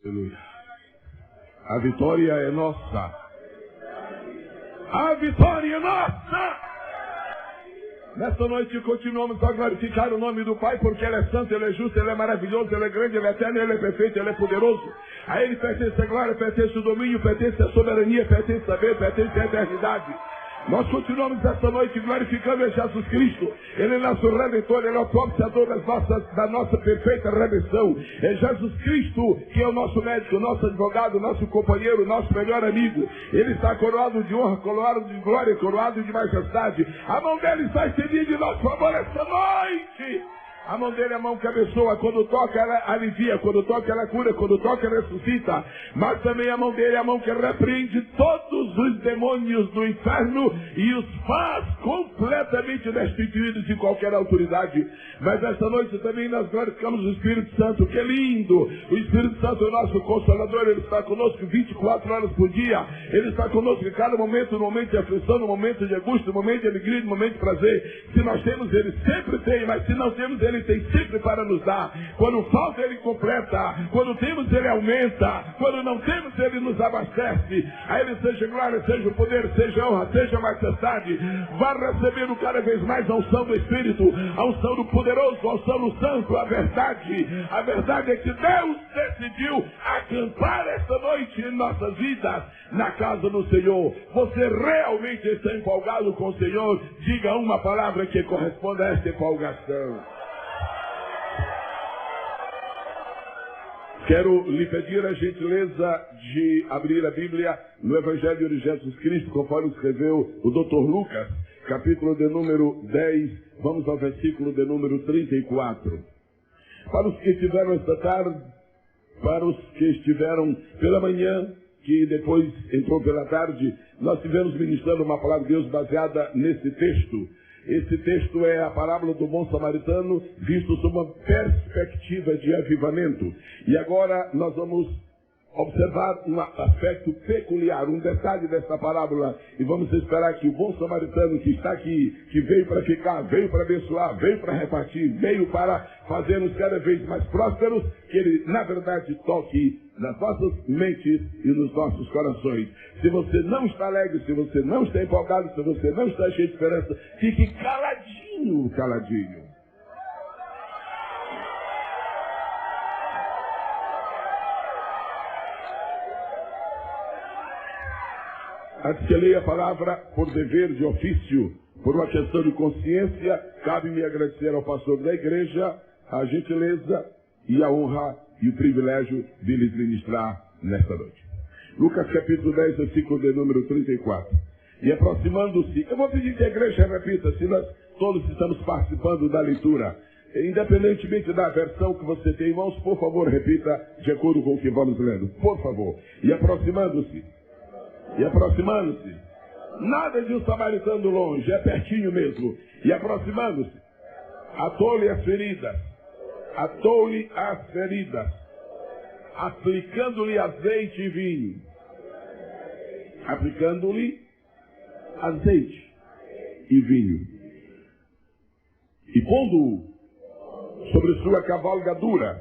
Aleluia. A vitória é nossa. A vitória é nossa. Nesta noite continuamos a glorificar o nome do Pai, porque Ele é santo, Ele é justo, Ele é maravilhoso, Ele é grande, Ele é eterno, Ele é perfeito, Ele é poderoso. A Ele pertence a glória, pertence o domínio, pertence a soberania, pertence a saber, pertence a eternidade. Nós continuamos esta noite glorificando a Jesus Cristo. Ele é nosso Redentor, Ele é o propiciador da nossa perfeita redenção. É Jesus Cristo que é o nosso médico, o nosso advogado, o nosso companheiro, o nosso melhor amigo. Ele está coroado de honra, coroado de glória, coroado de majestade. A mão dele está estendida em nosso favor esta noite. A mão dele é a mão que abençoa. Quando toca, ela alivia. Quando toca, ela cura. Quando toca, ela ressuscita. Mas também a mão dele é a mão que repreende todos os demônios do inferno e os faz completamente destituídos de qualquer autoridade. Mas esta noite também nós glorificamos o Espírito Santo. Que lindo! O Espírito Santo é o nosso Consolador. Ele está conosco 24 horas por dia. Ele está conosco em cada momento, no momento de aflição, no momento de angústia, no momento de alegria, no momento de prazer. Se nós temos, Ele sempre tem. Mas se não temos, Ele tem sempre para nos dar. Quando falta, Ele completa. Quando temos, Ele aumenta. Quando não temos, Ele nos abastece. A Ele seja glória, seja o poder, seja a honra, seja a majestade. Vá recebendo cada vez mais a unção do Espírito, a unção do poderoso, a unção do santo, a verdade. A verdade é que Deus decidiu acampar esta noite em nossas vidas, na casa do Senhor. Você realmente está empolgado com o Senhor? Diga uma palavra que corresponda a esta empolgação. Quero lhe pedir a gentileza de abrir a Bíblia no Evangelho de Jesus Cristo, conforme escreveu o Dr. Lucas, capítulo de número 10, vamos ao versículo de número 34. Para os que estiveram esta tarde, para os que estiveram pela manhã, que depois entrou pela tarde, nós estivemos ministrando uma palavra de Deus baseada nesse texto. Esse texto é a parábola do bom samaritano, visto sob uma perspectiva de avivamento. E agora nós vamos observar um aspecto peculiar, um detalhe desta parábola. E vamos esperar que o bom samaritano que está aqui, que veio para ficar, veio para abençoar, veio para repartir, veio para fazer-nos cada vez mais prósperos, que ele, na verdade, toque nas nossas mentes e nos nossos corações. Se você não está alegre, se você não está empolgado, se você não está cheio de esperança, fique caladinho, caladinho. Antes que eu leia a palavra por dever de ofício, por uma questão de consciência, cabe-me agradecer ao pastor da igreja a gentileza e a honra e o privilégio de lhes ministrar nesta noite. Lucas capítulo 10, versículo de número 34. E aproximando-se, eu vou pedir que a igreja repita, se nós todos estamos participando da leitura. Independentemente da versão que você tem em mãos, por favor, repita de acordo com o que vamos lendo. Por favor. E aproximando-se. E aproximando-se. Nada de um samaritano longe, é pertinho mesmo. E aproximando-se. Atou-lhe as feridas. Atou-lhe as feridas. Aplicando-lhe azeite e vinho. Aplicando-lhe azeite e vinho. E pondo-o sobre sua cavalgadura,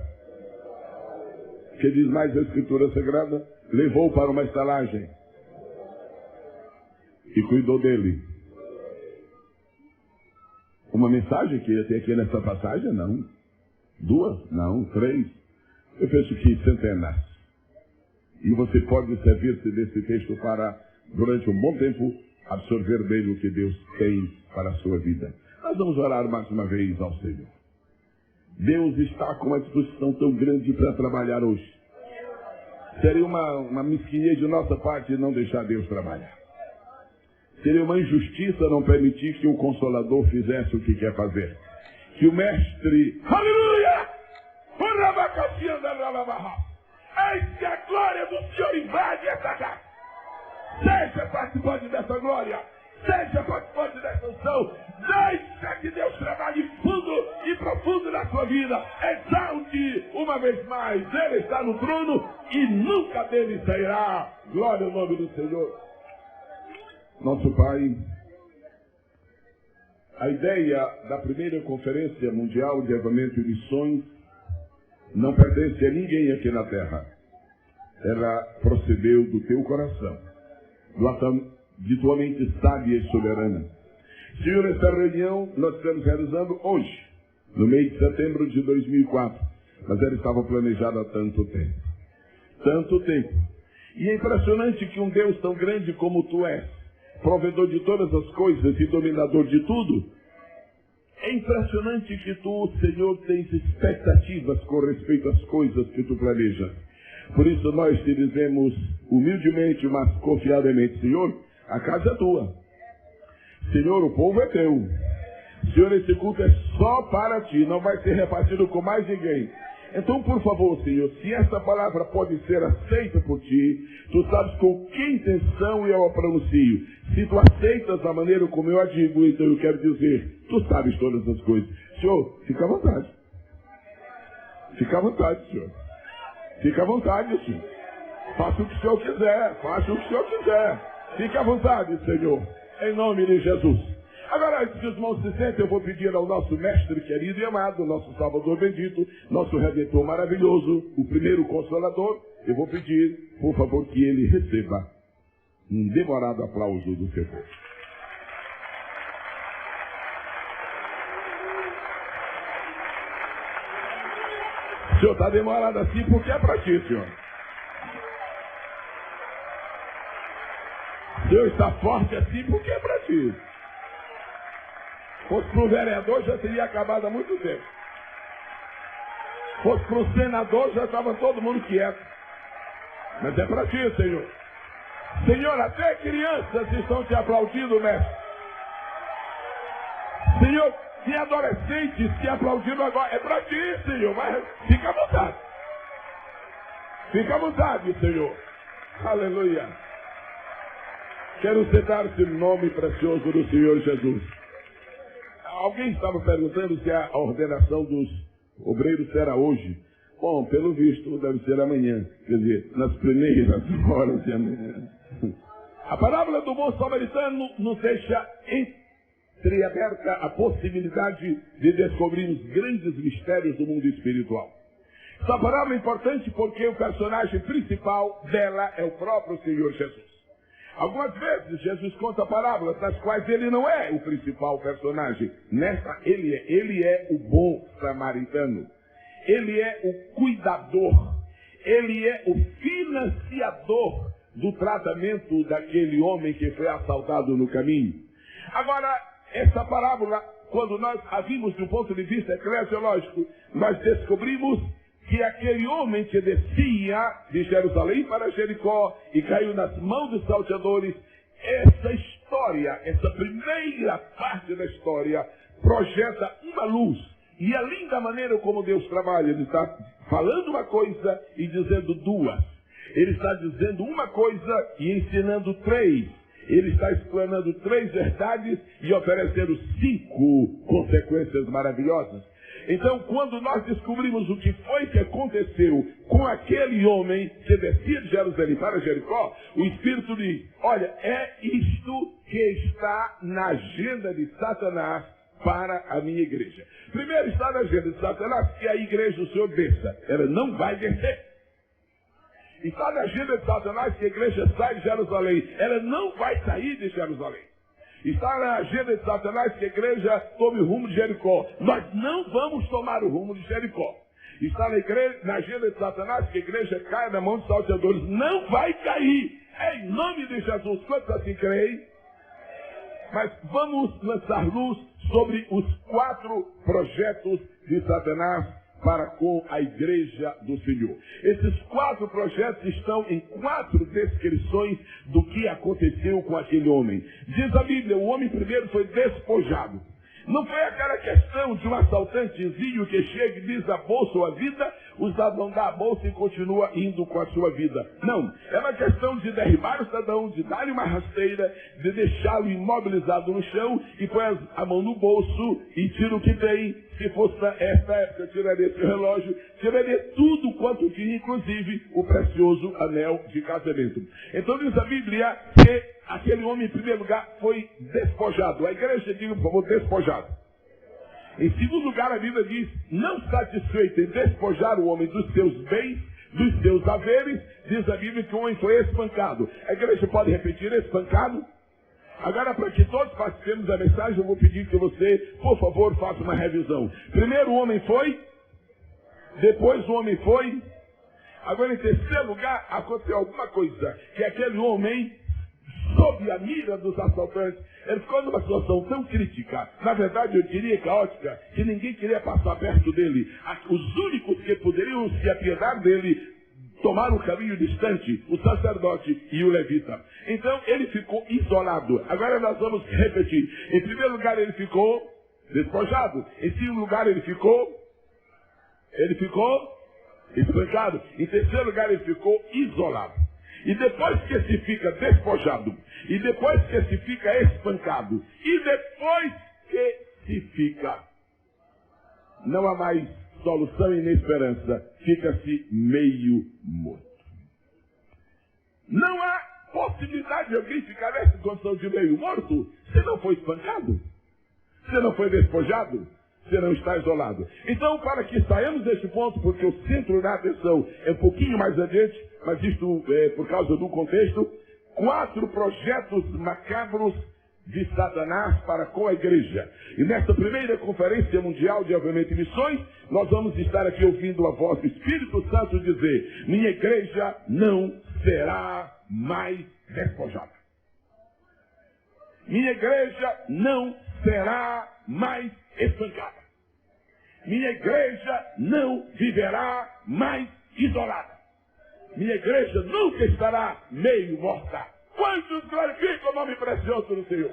que diz mais a Escritura Sagrada, levou para uma estalagem e cuidou dele. Uma mensagem que ia ter aqui nessa passagem? Não. Duas? Não. Três. Eu penso que centenas. E você pode servir-se desse texto para, durante um bom tempo, absorver dele o que Deus tem para a sua vida. Nós vamos orar mais uma vez ao Senhor. Deus está com uma disposição tão grande para trabalhar hoje. Seria uma mesquinhez de nossa parte não deixar Deus trabalhar. Seria uma injustiça não permitir que o Consolador fizesse o que quer fazer. Que o Mestre, aleluia! Eis que a glória do Senhor invade essa casa. Seja participante dessa glória. Seja participante dessa unção. Deixa que Deus trabalhe fundo e profundo na sua vida. Exalte uma vez mais. Ele está no trono e nunca dele sairá. Glória ao nome do Senhor. Nosso Pai, a ideia da primeira Conferência Mundial de Avivamento e Missões não pertence a ninguém aqui na Terra. ela procedeu do teu coração, de tua mente sábia e soberana. Senhor, esta reunião nós estamos realizando hoje, no mês de setembro de 2004, mas ela estava planejada há tanto tempo. Tanto tempo. E é impressionante que um Deus tão grande como tu és, provedor de todas as coisas e dominador de tudo, é impressionante que tu, Senhor, tens expectativas com respeito às coisas que tu planejas. Por isso nós te dizemos humildemente, mas confiadamente, Senhor, a casa é tua. Senhor, o povo é teu. Senhor, esse culto é só para ti, não vai ser repartido com mais ninguém. Então, por favor, Senhor, se esta palavra pode ser aceita por ti, tu sabes com que intenção eu a pronuncio. Se tu aceitas da maneira como eu a digo, então eu quero dizer, tu sabes todas as coisas. Senhor, fica à vontade. Fica à vontade, Senhor. Fica à vontade, Senhor. Faça o que o Senhor quiser. Faça o que o Senhor quiser. Fique à vontade, Senhor. Em nome de Jesus. Agora, antes que os irmãos se sentem, eu vou pedir ao nosso mestre querido e amado, nosso Salvador bendito, nosso Redentor maravilhoso, o primeiro Consolador, eu vou pedir, por favor, que ele receba um demorado aplauso do seu povo. O senhor está demorado assim porque é para ti, senhor. O senhor está forte assim porque é para ti. Fosse para o vereador, já teria acabado há muito tempo. Fosse para o senador, já estava todo mundo quieto. Mas é para ti, Senhor. Senhor, até crianças estão te aplaudindo, mestre. Senhor, tem adolescentes te aplaudindo agora. É para ti, Senhor. Mas fica à vontade. Fica à vontade, Senhor. Aleluia. Quero sentar-se no nome precioso do Senhor Jesus. Alguém estava perguntando se a ordenação dos obreiros será hoje. Bom, pelo visto, deve ser amanhã. Quer dizer, nas primeiras horas de amanhã. A parábola do bom samaritano nos deixa entreaberta a possibilidade de descobrirmos grandes mistérios do mundo espiritual. Essa parábola é importante porque o personagem principal dela é o próprio Senhor Jesus. Algumas vezes Jesus conta parábolas nas quais ele não é o principal personagem. Nessa ele é o bom samaritano. Ele é o cuidador. Ele é o financiador do tratamento daquele homem que foi assaltado no caminho. Agora, essa parábola, quando nós a vimos do ponto de vista eclesiológico, nós descobrimos que aquele homem que descia de Jerusalém para Jericó e caiu nas mãos dos salteadores, essa história, essa primeira parte da história, projeta uma luz. E é linda a maneira como Deus trabalha. Ele está falando uma coisa e dizendo duas. Ele está dizendo uma coisa e ensinando três. Ele está explanando três verdades e oferecendo 5 consequências maravilhosas. Então, quando nós descobrimos o que foi que aconteceu com aquele homem que descia de Jerusalém para Jericó, o Espírito diz, olha, é isto que está na agenda de Satanás para a minha igreja. Primeiro está na agenda de Satanás que a igreja do Senhor desça. Ela não vai descer. Está na agenda de Satanás que a igreja sai de Jerusalém. Ela não vai sair de Jerusalém. Está na agenda de Satanás que a igreja tome o rumo de Jericó. Nós não vamos tomar o rumo de Jericó. Está na agenda de Satanás que a igreja caia na mão dos salteadores. Não vai cair. É em nome de Jesus. Quantos assim creem? Mas vamos lançar luz sobre os 4 projetos de Satanás para com a igreja do Senhor. Esses 4 projetos estão em 4 descrições do que aconteceu com aquele homem. Diz a Bíblia, o homem primeiro foi despojado. Não foi aquela questão de um assaltantezinho que chega e desabou sua vida, o cidadão dá a bolsa e continua indo com a sua vida. Não, é uma questão de derribar o cidadão, de dar-lhe uma rasteira, de deixá-lo imobilizado no chão e põe a mão no bolso e tira o que tem. Se fosse esta época, tiraria esse relógio, tiraria tudo quanto tinha, inclusive o precioso anel de casamento. Então diz a Bíblia que aquele homem, em primeiro lugar, foi despojado. A igreja diz, por favor, despojado. Em segundo lugar, a Bíblia diz, não satisfeita em despojar o homem dos seus bens, dos seus haveres, diz a Bíblia que o homem foi espancado. A igreja pode repetir espancado? Agora, para que todos participemos da mensagem, eu vou pedir que você, por favor, faça uma revisão. Primeiro o homem foi, depois o homem foi. Agora, em terceiro lugar, aconteceu alguma coisa, que aquele homem, sob a mira dos assaltantes, ele ficou numa situação tão crítica, na verdade eu diria caótica, que ninguém queria passar perto dele. Os únicos que poderiam se apiedar dele tomaram o caminho distante, o sacerdote e o levita. Então ele ficou isolado. Agora nós vamos repetir. Em primeiro lugar ele ficou despojado. Em segundo lugar ele ficou espancado. Em terceiro lugar ele ficou isolado. E depois que se fica despojado, e depois que se fica espancado, e depois que se fica, não há mais solução e nem esperança, fica-se meio morto. Não há possibilidade de alguém ficar nessa condição de meio morto se não foi espancado, se não foi despojado, se não está isolado. Então, para que saiamos deste ponto, porque o centro da atenção é um pouquinho mais adiante, mas isto é por causa do contexto, 4 projetos macabros de Satanás para com a igreja. E nesta primeira conferência mundial de Avivamento e Missões, nós vamos estar aqui ouvindo a voz do Espírito Santo dizer: minha igreja não será mais despojada. Minha igreja não será mais espancada. Minha igreja não viverá mais isolada. Minha igreja nunca estará meio morta. Quantos glorificam o nome precioso do Senhor?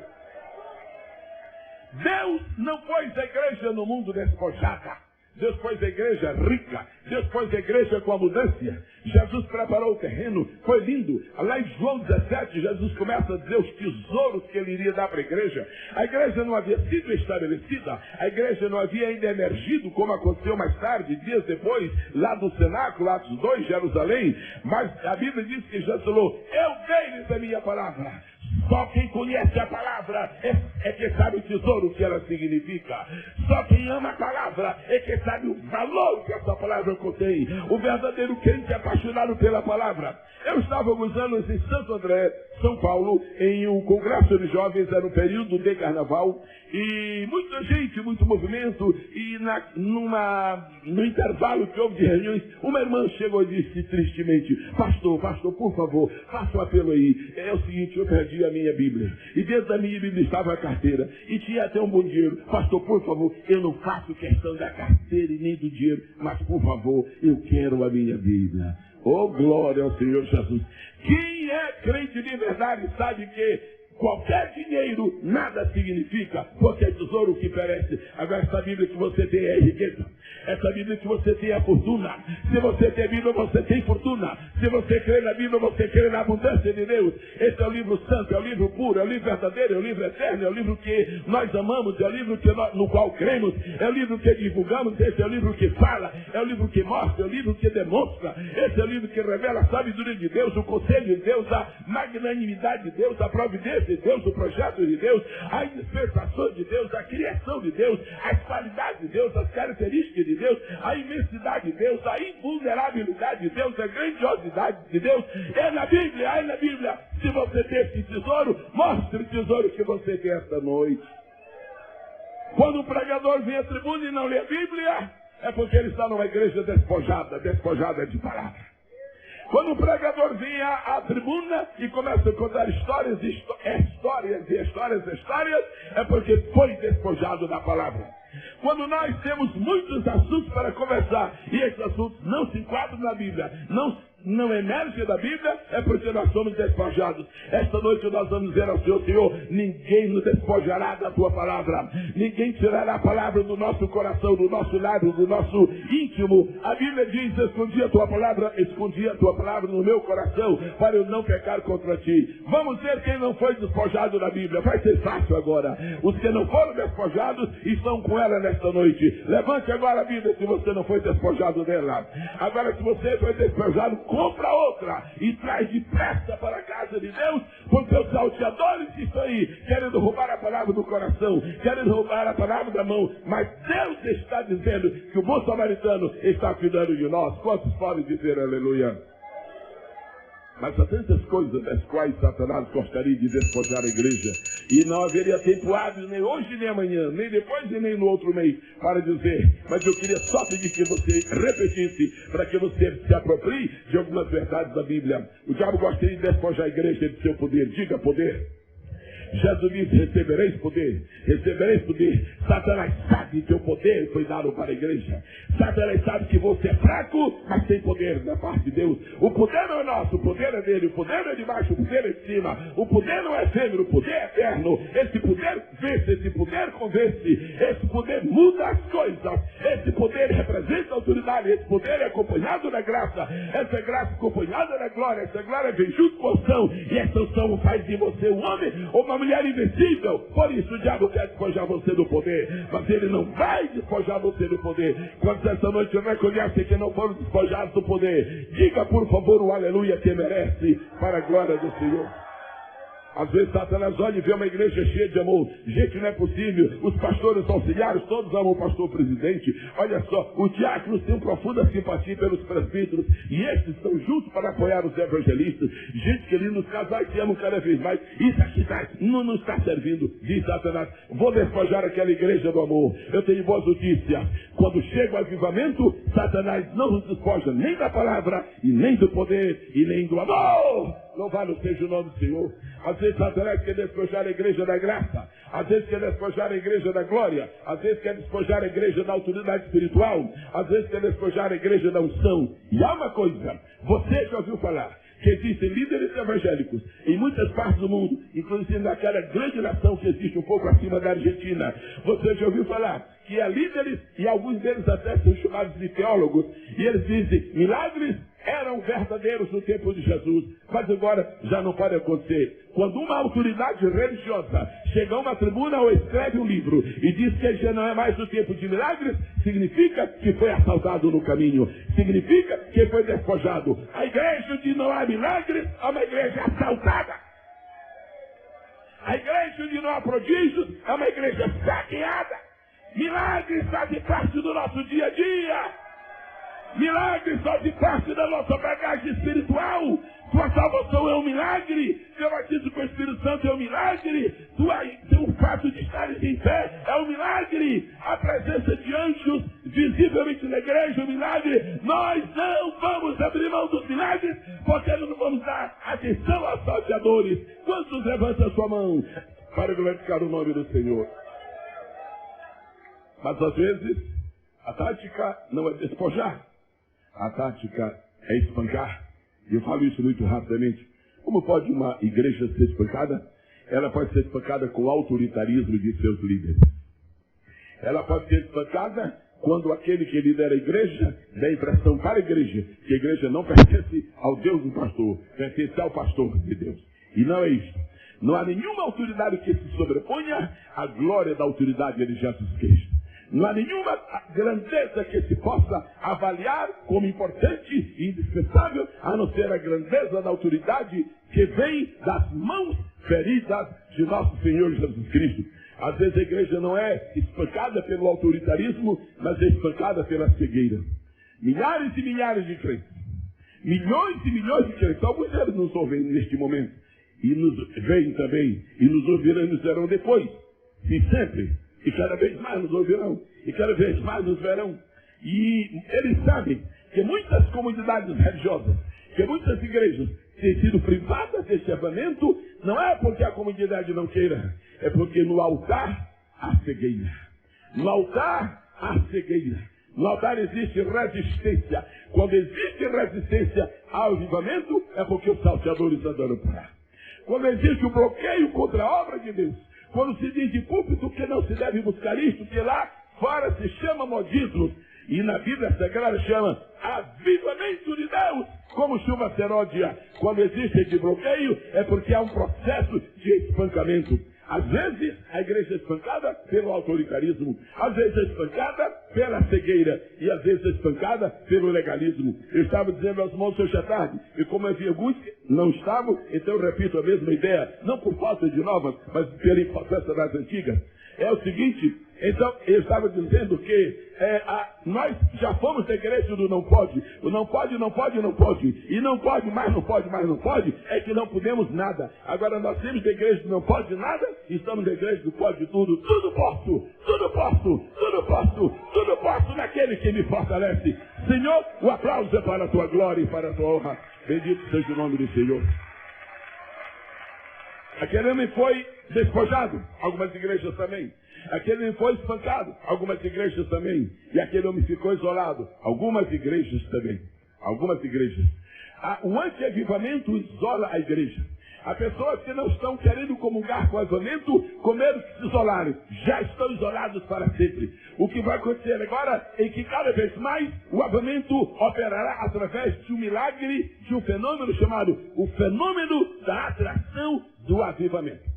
Deus não pôs a igreja no mundo despojada. Deus pôs a igreja rica. Deus pôs a igreja com abundância. Jesus preparou o terreno. Foi lindo. Lá em João 17, Jesus começa a dizer os tesouros que ele iria dar para a igreja. A igreja não havia sido estabelecida. A igreja não havia ainda emergido, como aconteceu mais tarde, dias depois, lá do cenáculo, Atos 2, Jerusalém. Mas a Bíblia diz que Jesus falou: eu dei-lhes a minha palavra. Só quem conhece a palavra é que sabe o tesouro que ela significa. Só quem ama a palavra é que sabe o valor que essa palavra contém. O verdadeiro crente é apaixonado pela palavra. Eu estava alguns anos em Santo André, São Paulo, em um congresso de jovens, era um período de carnaval, e muita gente, muito movimento, e no intervalo que houve de reuniões, uma irmã chegou e disse tristemente: pastor, por favor, faça um apelo aí. É o seguinte, eu perdi a minha Bíblia, e dentro da minha Bíblia estava a carteira, e tinha até um bom dinheiro. Pastor, por favor, eu não faço questão da carteira e nem do dinheiro, mas por favor, eu quero a minha Bíblia. Oh, glória ao Senhor Jesus. Quem é crente de verdade sabe que qualquer dinheiro nada significa, porque é tesouro que perece. Agora, essa Bíblia que você tem é riqueza. Essa Bíblia que você tem é fortuna. Se você tem Bíblia, você tem fortuna. Se você crê na Bíblia, você crê na abundância de Deus. Esse é o livro santo, é o livro puro, é o livro verdadeiro, é o livro eterno, é o livro que nós amamos, é o livro no qual cremos, é o livro que divulgamos, esse é o livro que fala, é o livro que mostra, é o livro que demonstra, esse é o livro que revela a sabedoria de Deus, o conselho de Deus, a magnanimidade de Deus, a providência de Deus, o projeto de Deus, a dispensação de Deus, a criação de Deus, as qualidades de Deus, as características de Deus, a imensidade de Deus, a invulnerabilidade de Deus, a grandiosidade de Deus. É na Bíblia. Se você tem esse tesouro, mostre o tesouro que você tem esta noite. Quando o pregador vem à tribuna e não lê a Bíblia, é porque ele está numa igreja despojada de palavra. Quando o pregador vinha à tribuna e começa a contar histórias, é porque foi despojado da palavra. Quando nós temos muitos assuntos para conversar e esses assuntos não se enquadram na Bíblia, não emergem da Bíblia, é porque nós somos despojados. Esta noite nós vamos dizer ao Senhor: Senhor, ninguém nos despojará da tua palavra. Ninguém tirará a palavra do nosso coração, do nosso lábio, do nosso íntimo. A Bíblia diz: escondi a tua palavra no meu coração, para eu não pecar contra ti. Vamos ver quem não foi despojado da Bíblia. Vai ser fácil agora. Os que não foram despojados estão com ela dela nesta noite. Levante agora a vida se você não foi despojado dela. Agora, se você foi despojado, compra outra e traz depressa para a casa de Deus, porque os salteadores estão aí, querendo roubar a palavra do coração, querendo roubar a palavra da mão. Mas Deus está dizendo que o bom samaritano está cuidando de nós. Quantos podem dizer aleluia? Mas há tantas coisas das quais Satanás gostaria de despojar a igreja. E não haveria tempo hábil, nem hoje, nem amanhã, nem depois e nem no outro mês, para dizer. Mas eu queria só pedir que você repetisse, para que você se aproprie de algumas verdades da Bíblia. O diabo gostaria de despojar a igreja de seu poder. Diga poder. Jesus disse, recebereis poder, recebereis poder. Satanás sabe que o poder foi dado para a igreja. Satanás sabe que você é fraco, mas tem poder da parte de Deus. O poder não é nosso, o poder é dele. O poder não é de baixo, o poder é de cima. O poder não é efêmero, o poder é eterno. Esse poder vence, esse poder convence. Esse poder muda as coisas. Esse poder representa a autoridade. Esse poder é acompanhado da graça. Essa graça acompanhada da glória. Essa glória vem junto com a unção. E essa unção faz de você um homem ou uma mulher invencível. Por isso o diabo quer despojar você do poder, mas ele não vai despojar você do poder. Quando essa noite reconhece que não foram despojados do poder, diga por favor o aleluia que merece, para a glória do Senhor. Às vezes Satanás olha e vê uma igreja cheia de amor. Gente, não é possível. Os pastores auxiliares, todos amam o pastor presidente. Olha só, os diáconos têm profunda simpatia pelos presbíteros. E estes estão juntos para apoiar os evangelistas. Gente querida, os casais se amam cada vez mais. Isso aqui não está servindo, diz Satanás. Vou despojar aquela igreja do amor. Eu tenho boas notícias. Quando chega o avivamento, Satanás não nos despoja nem da palavra, e nem do poder, e nem do amor. Louvado seja o nome do Senhor. Às vezes Satanás quer despojar a igreja da graça. Às vezes quer despojar a igreja da glória. Às vezes quer despojar a igreja da autoridade espiritual. Às vezes quer despojar a igreja da unção. E há uma coisa, você já ouviu falar que existem líderes evangélicos em muitas partes do mundo, inclusive naquela grande nação que existe um pouco acima da Argentina. Você já ouviu falar que há líderes, e alguns deles até são chamados de teólogos, e eles dizem, milagres eram verdadeiros no tempo de Jesus, mas agora já não pode acontecer. Quando uma autoridade religiosa chega a uma tribuna ou escreve um livro e diz que já não é mais o tempo de milagres, significa que foi assaltado no caminho, significa que foi despojado. A igreja onde não há milagres é uma igreja assaltada. A igreja onde não há prodígios é uma igreja saqueada. Milagres fazem parte do nosso dia a dia. Milagres fazem parte da nossa bagagem espiritual. Tua salvação é um milagre. Teu batismo com o Espírito Santo é um milagre. O fato de estares em fé é um milagre. A presença de anjos visivelmente na igreja é um milagre. Nós não vamos abrir mão dos milagres, porque não vamos dar atenção aos salteadores. Quantos levantam a sua mão para glorificar o nome do Senhor? Mas às vezes a tática não é despojar. A tática é espancar. E eu falo isso muito rapidamente. Como pode uma igreja ser espancada? Ela pode ser espancada com o autoritarismo de seus líderes. Ela pode ser espancada quando aquele que lidera a igreja dá a impressão para a igreja que a igreja não pertence ao Deus do pastor, pertence ao pastor de Deus. E não é isso. Não há nenhuma autoridade que se sobreponha à glória da autoridade de Jesus Cristo. Não há nenhuma grandeza que se possa avaliar como importante e indispensável, a não ser a grandeza da autoridade que vem das mãos feridas de nosso Senhor Jesus Cristo. Às vezes a igreja não é espancada pelo autoritarismo, mas é espancada pela cegueira. Milhares e milhares de crentes, milhões e milhões de crentes, alguns deles nos ouvem neste momento, e nos veem também, e nos ouvirão e nos verão depois, e sempre. E cada vez mais nos ouvirão. E cada vez mais nos verão. E eles sabem que muitas comunidades religiosas, que muitas igrejas têm sido privadas desse avamento, não é porque a comunidade não queira, é porque no altar há cegueira. No altar há cegueira. No altar existe resistência. Quando existe resistência ao avivamento, é porque os salteadores andaram por lá. Quando existe um bloqueio contra a obra de Deus, quando se diz de púlpito que não se deve buscar isto, que lá fora se chama modismo, e na Bíblia Sagrada chama avivamento de Deus, como chuva seródia. Quando existe esse bloqueio, é porque há um processo de espancamento. Às vezes, a igreja é espancada pelo autoritarismo. Às vezes é espancada pela cegueira. E às vezes é espancada pelo legalismo. Eu estava dizendo aos irmãos hoje à tarde, e como havia alguns que não estavam, então eu repito a mesma ideia. Não por falta de novas, mas pela importância das antigas. É o seguinte, então eu estava dizendo que nós já fomos da igreja do não pode. O não pode, não pode, não pode. E não pode, mais não pode, mais não pode, é que não podemos nada. Agora nós temos da igreja do não pode nada, e estamos da igreja do pode tudo. Tudo posso, tudo posso, tudo posso, tudo posso naquele que me fortalece. Senhor, o aplauso é para a tua glória e para a tua honra. Bendito seja o nome do Senhor. Aquele homem foi despojado, algumas igrejas também. Aquele homem foi espancado, algumas igrejas também. E aquele homem ficou isolado, algumas igrejas também. Algumas igrejas. O anti-avivamento isola a igreja. Há pessoas que não estão querendo comungar com o avivamento, com medo de se isolarem. Já estão isolados para sempre. O que vai acontecer agora é que cada vez mais o avivamento operará através de um milagre, de um fenômeno chamado o fenômeno da atração do avivamento.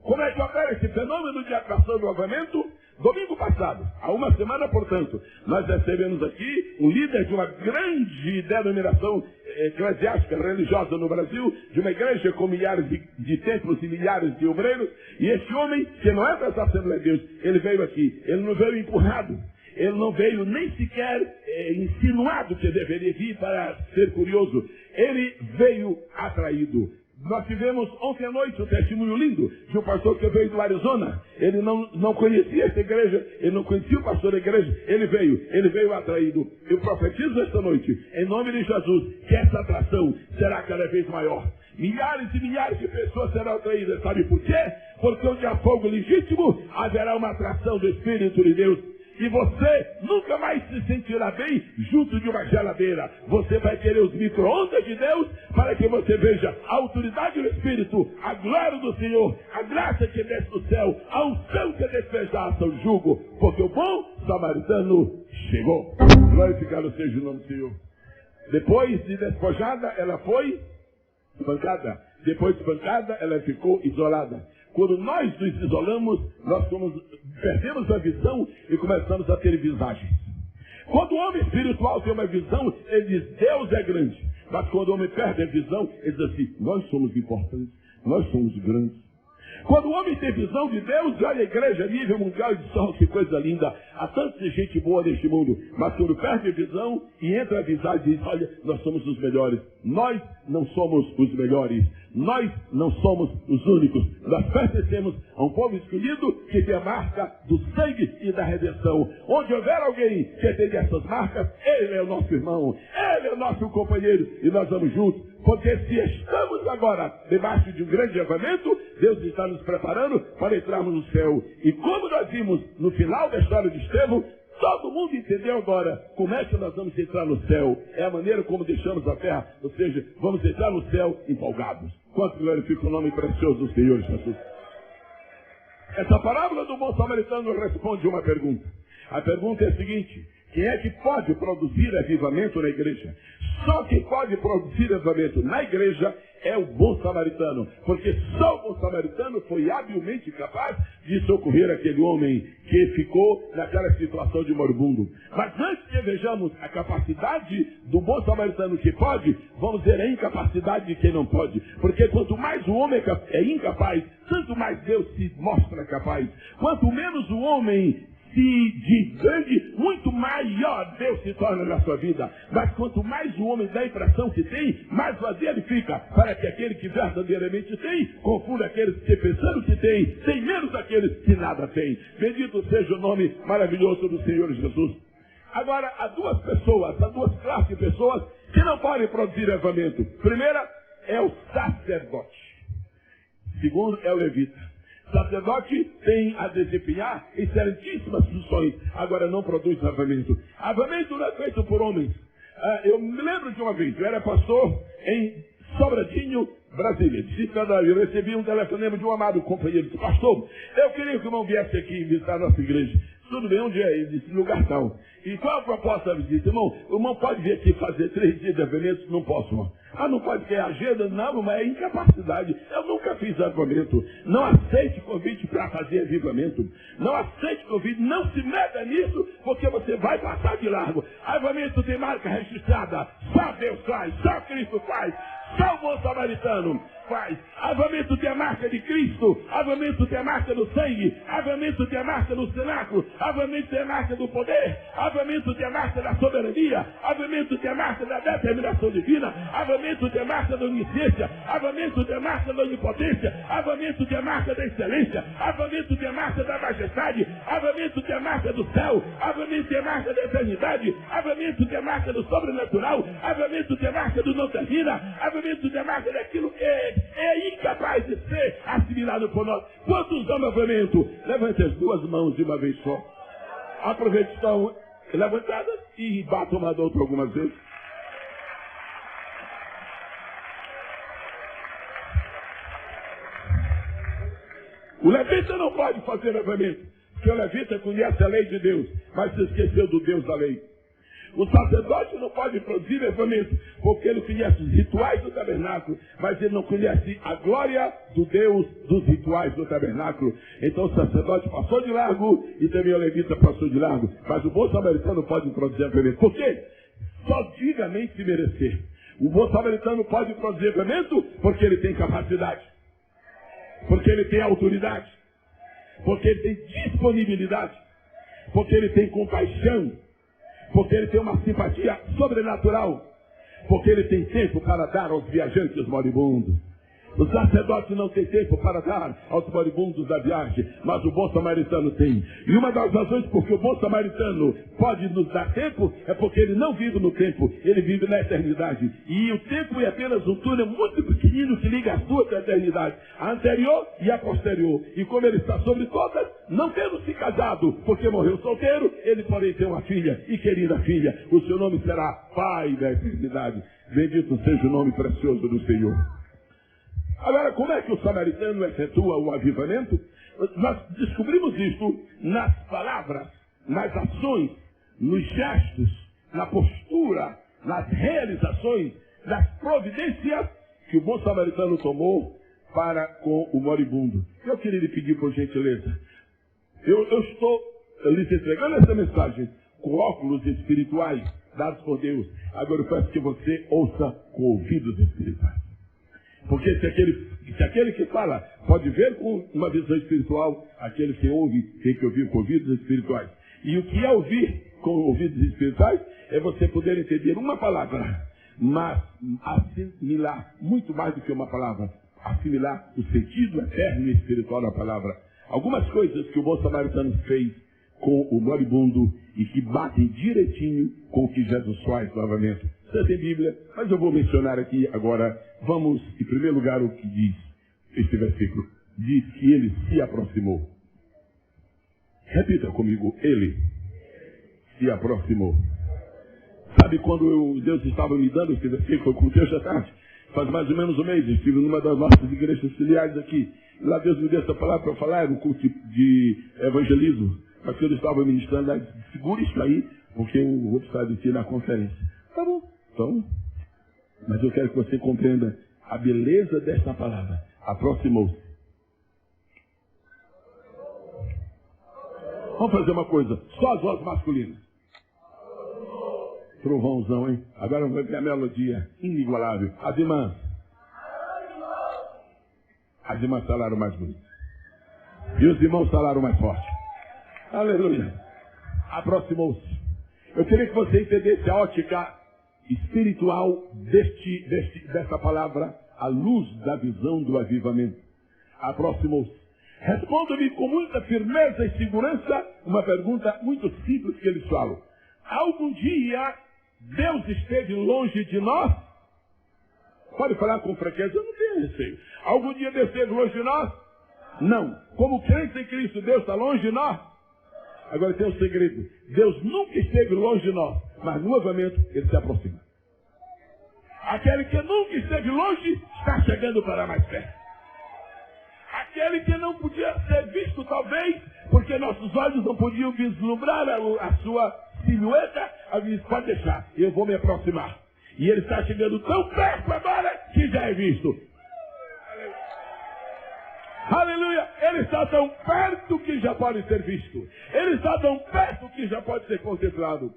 Como é que opera esse fenômeno de atração do avivamento? Domingo passado, há uma semana, portanto, nós recebemos aqui um líder de uma grande denominação eclesiástica, religiosa no Brasil, de uma igreja com milhares de templos e milhares de obreiros, e esse homem, que não é da Assembleia de Deus, ele veio aqui, ele não veio empurrado, ele não veio nem sequer insinuado que deveria vir para ser curioso, ele veio atraído. Nós tivemos ontem à noite um testemunho lindo de um pastor que veio do Arizona. Ele não conhecia essa igreja, ele não conhecia o pastor da igreja, ele veio atraído. Eu profetizo esta noite, em nome de Jesus, que essa atração será cada vez maior. Milhares e milhares de pessoas serão atraídas. Sabe por quê? Porque onde há fogo legítimo, haverá uma atração do Espírito de Deus. E você nunca mais se sentirá bem junto de uma geladeira. Você vai querer os micro-ondas de Deus para que você veja a autoridade do Espírito, a glória do Senhor, a graça que desce do céu, a unção que despedaça o jugo, porque o bom samaritano chegou. Glorificado seja o nome do Senhor. Depois de despojada, ela foi espancada. Depois de espancada, ela ficou isolada. Quando nós nos isolamos, nós perdemos a visão e começamos a ter visagens. Quando o homem espiritual tem uma visão, ele diz, Deus é grande. Mas quando o homem perde a visão, ele diz assim, nós somos importantes, nós somos grandes. Quando o homem tem visão de Deus, olha a igreja a nível mundial e diz, oh, que coisa linda, há tanta gente boa neste mundo. Mas quando perde a visão e entra a visagem e diz, olha, nós somos os melhores. Nós não somos os melhores. Nós não somos os únicos. Nós pertencemos a um povo escolhido que tem a marca do sangue e da redenção. Onde houver alguém que tem essas marcas, ele é o nosso irmão, ele é o nosso companheiro e nós vamos juntos. Porque se estamos agora debaixo de um grande avivamento, Deus está nos preparando para entrarmos no céu. E como nós vimos no final da história de Estevão, todo mundo entendeu agora como é que nós vamos entrar no céu. É a maneira como deixamos a terra, ou seja, vamos entrar no céu empolgados. Quanto glorifica o nome precioso do Senhor Jesus. Essa parábola do bom samaritano responde uma pergunta. A pergunta é a seguinte: quem é que pode produzir avivamento na igreja? Só quem pode produzir avivamento na igreja é o bom samaritano. Porque só o bom samaritano foi habilmente capaz de socorrer aquele homem que ficou naquela situação de moribundo. Mas antes que vejamos a capacidade do bom samaritano que pode, vamos ver a incapacidade de quem não pode. Porque quanto mais o homem é incapaz, tanto mais Deus se mostra capaz. Quanto menos o homem de grande, muito maior Deus se torna na sua vida. Mas quanto mais o homem dá a impressão que tem, mais vazio ele fica, para que aquele que verdadeiramente tem, confunda aqueles que pensando que tem menos aqueles que nada tem. Bendito seja o nome maravilhoso do Senhor Jesus. Agora, há duas classes de pessoas que não podem produzir avivamento. Primeira é o sacerdote. Segundo é o levita. Sacerdote tem a desempenhar excelentíssimas funções, agora não produz avivamento. Avivamento não é feito por homens. Eu me lembro de uma vez, eu era pastor em Sobradinho, Brasília, Distrito Federal. Eu recebi um telefonema de um amado companheiro. Disse, pastor, eu queria que o irmão viesse aqui visitar a nossa igreja. Tudo bem, onde é? Ele disse, lugar tal. E qual a proposta da visita? Irmão, o irmão pode vir aqui fazer 3 dias de avivamento? Não posso, irmão. Ah, não pode ter agenda? Não, mas é incapacidade. Eu nunca fiz avivamento. Não aceite convite para fazer avivamento. Não aceite convite. Não se meta nisso, porque você vai passar de largo. Avivamento tem marca registrada. Só Deus faz. Só Cristo faz. Só o bom samaritano faz. Avivamento tem a marca de Cristo. Avivamento tem a marca do sangue. Avivamento tem a marca do cenáculo. Avivamento tem a marca do poder. Avivamento tem a marca da soberania. Avivamento tem a marca da determinação divina. Avivamento tem a marca da onisciência. Avivamento tem a marca da onipotência. Avivamento tem a marca da excelência. Avivamento tem a marca da majestade. Avivamento tem a marca do céu. Avivamento tem a marca da eternidade. Avivamento tem a marca do sobrenatural. Avivamento tem a marca do não termina. Avivamento tem a marca daquilo que é incapaz de ser assimilado por nós. Quantos amam avivamento? Levante as 2 mãos de uma vez só. Aproveite que estão levantadas e batam uma da outra algumas vezes. O levita não pode fazer avivamento, porque o levita conhece a lei de Deus, mas se esqueceu do Deus da lei. O sacerdote não pode produzir avivamento, porque ele conhece os rituais do tabernáculo, mas ele não conhece a glória do Deus dos rituais do tabernáculo. Então o sacerdote passou de largo e também o levita passou de largo, mas o bom samaritano pode produzir avivamento. Por quê? Só digamente se merecer. O bom samaritano pode produzir avivamento porque ele tem capacidade, porque ele tem autoridade, porque ele tem disponibilidade, porque ele tem compaixão, porque ele tem uma simpatia sobrenatural, porque ele tem tempo para dar aos viajantes moribundos. O sacerdote não tem tempo para dar aos moribundos da viagem, mas o bom samaritano tem. E uma das razões porque o bom samaritano pode nos dar tempo é porque ele não vive no tempo, ele vive na eternidade. E o tempo é apenas um túnel muito pequenino que liga as 2 eternidades, a anterior e a posterior. E como ele está sobre todas, não tendo se casado, porque morreu solteiro, ele porém tem uma filha, e querida filha, o seu nome será Pai da eternidade. Bendito seja o nome precioso do Senhor. Agora, como é que o samaritano efetua o avivamento? Nós descobrimos isso nas palavras, nas ações, nos gestos, na postura, nas realizações, nas providências que o bom samaritano tomou para com o moribundo. Eu queria lhe pedir, por gentileza, eu estou lhes entregando essa mensagem com óculos espirituais dados por Deus. Agora eu peço que você ouça com ouvidos espirituais. Porque se aquele que fala pode ver com uma visão espiritual, aquele que ouve tem que ouvir com ouvidos espirituais. E o que é ouvir com ouvidos espirituais é você poder entender uma palavra, mas assimilar muito mais do que uma palavra, assimilar o sentido eterno e espiritual da palavra. Algumas coisas que o bom samaritano fez com o moribundo e que batem direitinho com o que Jesus faz novamente. Você tem Bíblia, mas eu vou mencionar aqui agora. Vamos, em primeiro lugar, o que diz este versículo. Diz que ele se aproximou. Repita comigo, ele se aproximou. Sabe quando Deus estava me dando esse versículo com Deus à tarde? Faz mais ou menos um mês, estive numa das nossas igrejas filiais aqui. E lá Deus me deu essa palavra para falar, era um culto de evangelismo. Mas que eu estava ministrando, segura isso aí, porque eu vou precisar de ti na conferência. Tá bom, então. Mas eu quero que você compreenda a beleza desta palavra. Aproximou-se. Vamos fazer uma coisa, só as vozes masculinas. Trovãozão, hein? Agora vamos ver a melodia inigualável. As irmãs. As irmãs falaram mais bonito. E os irmãos falaram mais forte. Aleluia. Aproximou-se. Eu queria que você entendesse a ótica espiritual dessa palavra, à luz da visão do avivamento. Aproximou-se. Responda-me com muita firmeza e segurança uma pergunta muito simples que eles falam. Algum dia Deus esteve longe de nós? Pode falar com franqueza, eu não tenho receio. Algum dia Deus esteve longe de nós? Não. Como crentes em Cristo, Deus está longe de nós? Agora tem um segredo. Deus nunca esteve longe de nós, mas no avivamento ele se aproxima. Aquele que nunca esteve longe está chegando para mais perto. Aquele que não podia ser visto, talvez, porque nossos olhos não podiam vislumbrar a sua silhueta, pode deixar, eu vou me aproximar. E ele está chegando tão perto agora que já é visto. Aleluia! Ele está tão perto que já pode ser visto. Ele está tão perto que já pode ser contemplado.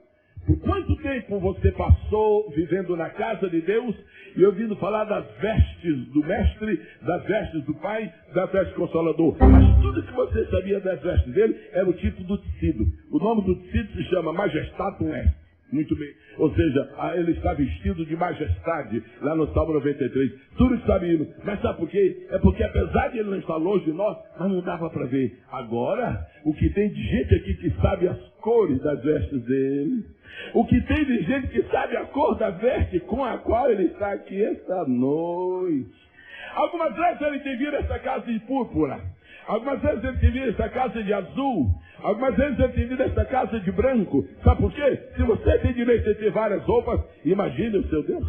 Por quanto tempo você passou vivendo na casa de Deus e ouvindo falar das vestes do Mestre, das vestes do Pai, das vestes do Consolador? Mas tudo que você sabia das vestes dele era o tipo do tecido. O nome do tecido se chama Majestatum Est. Muito bem. Ou seja, ele está vestido de majestade, lá no Salmo 93. Tudo está vindo. Mas sabe por quê? É porque apesar de ele não estar longe de nós, mas não dava para ver. Agora, o que tem de gente aqui que sabe as cores das vestes dele, o que tem de gente que sabe a cor da veste com a qual ele está aqui esta noite. Algumas vezes ele tem vindo essa casa de púrpura. Algumas vezes ele tem vindo essa casa de azul. Algumas vezes ele tem vindo essa casa de branco. Sabe por quê? Se você tem direito a ter várias roupas, imagine o seu Deus.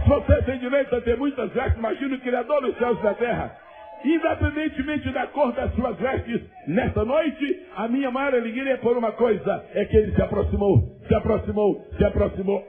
Se você tem direito a ter muitas vestes, imagine o Criador dos céus e da terra. Independentemente da cor das suas vestes, nesta noite, a minha maior alegria é por uma coisa, é que ele se aproximou, se aproximou, se aproximou.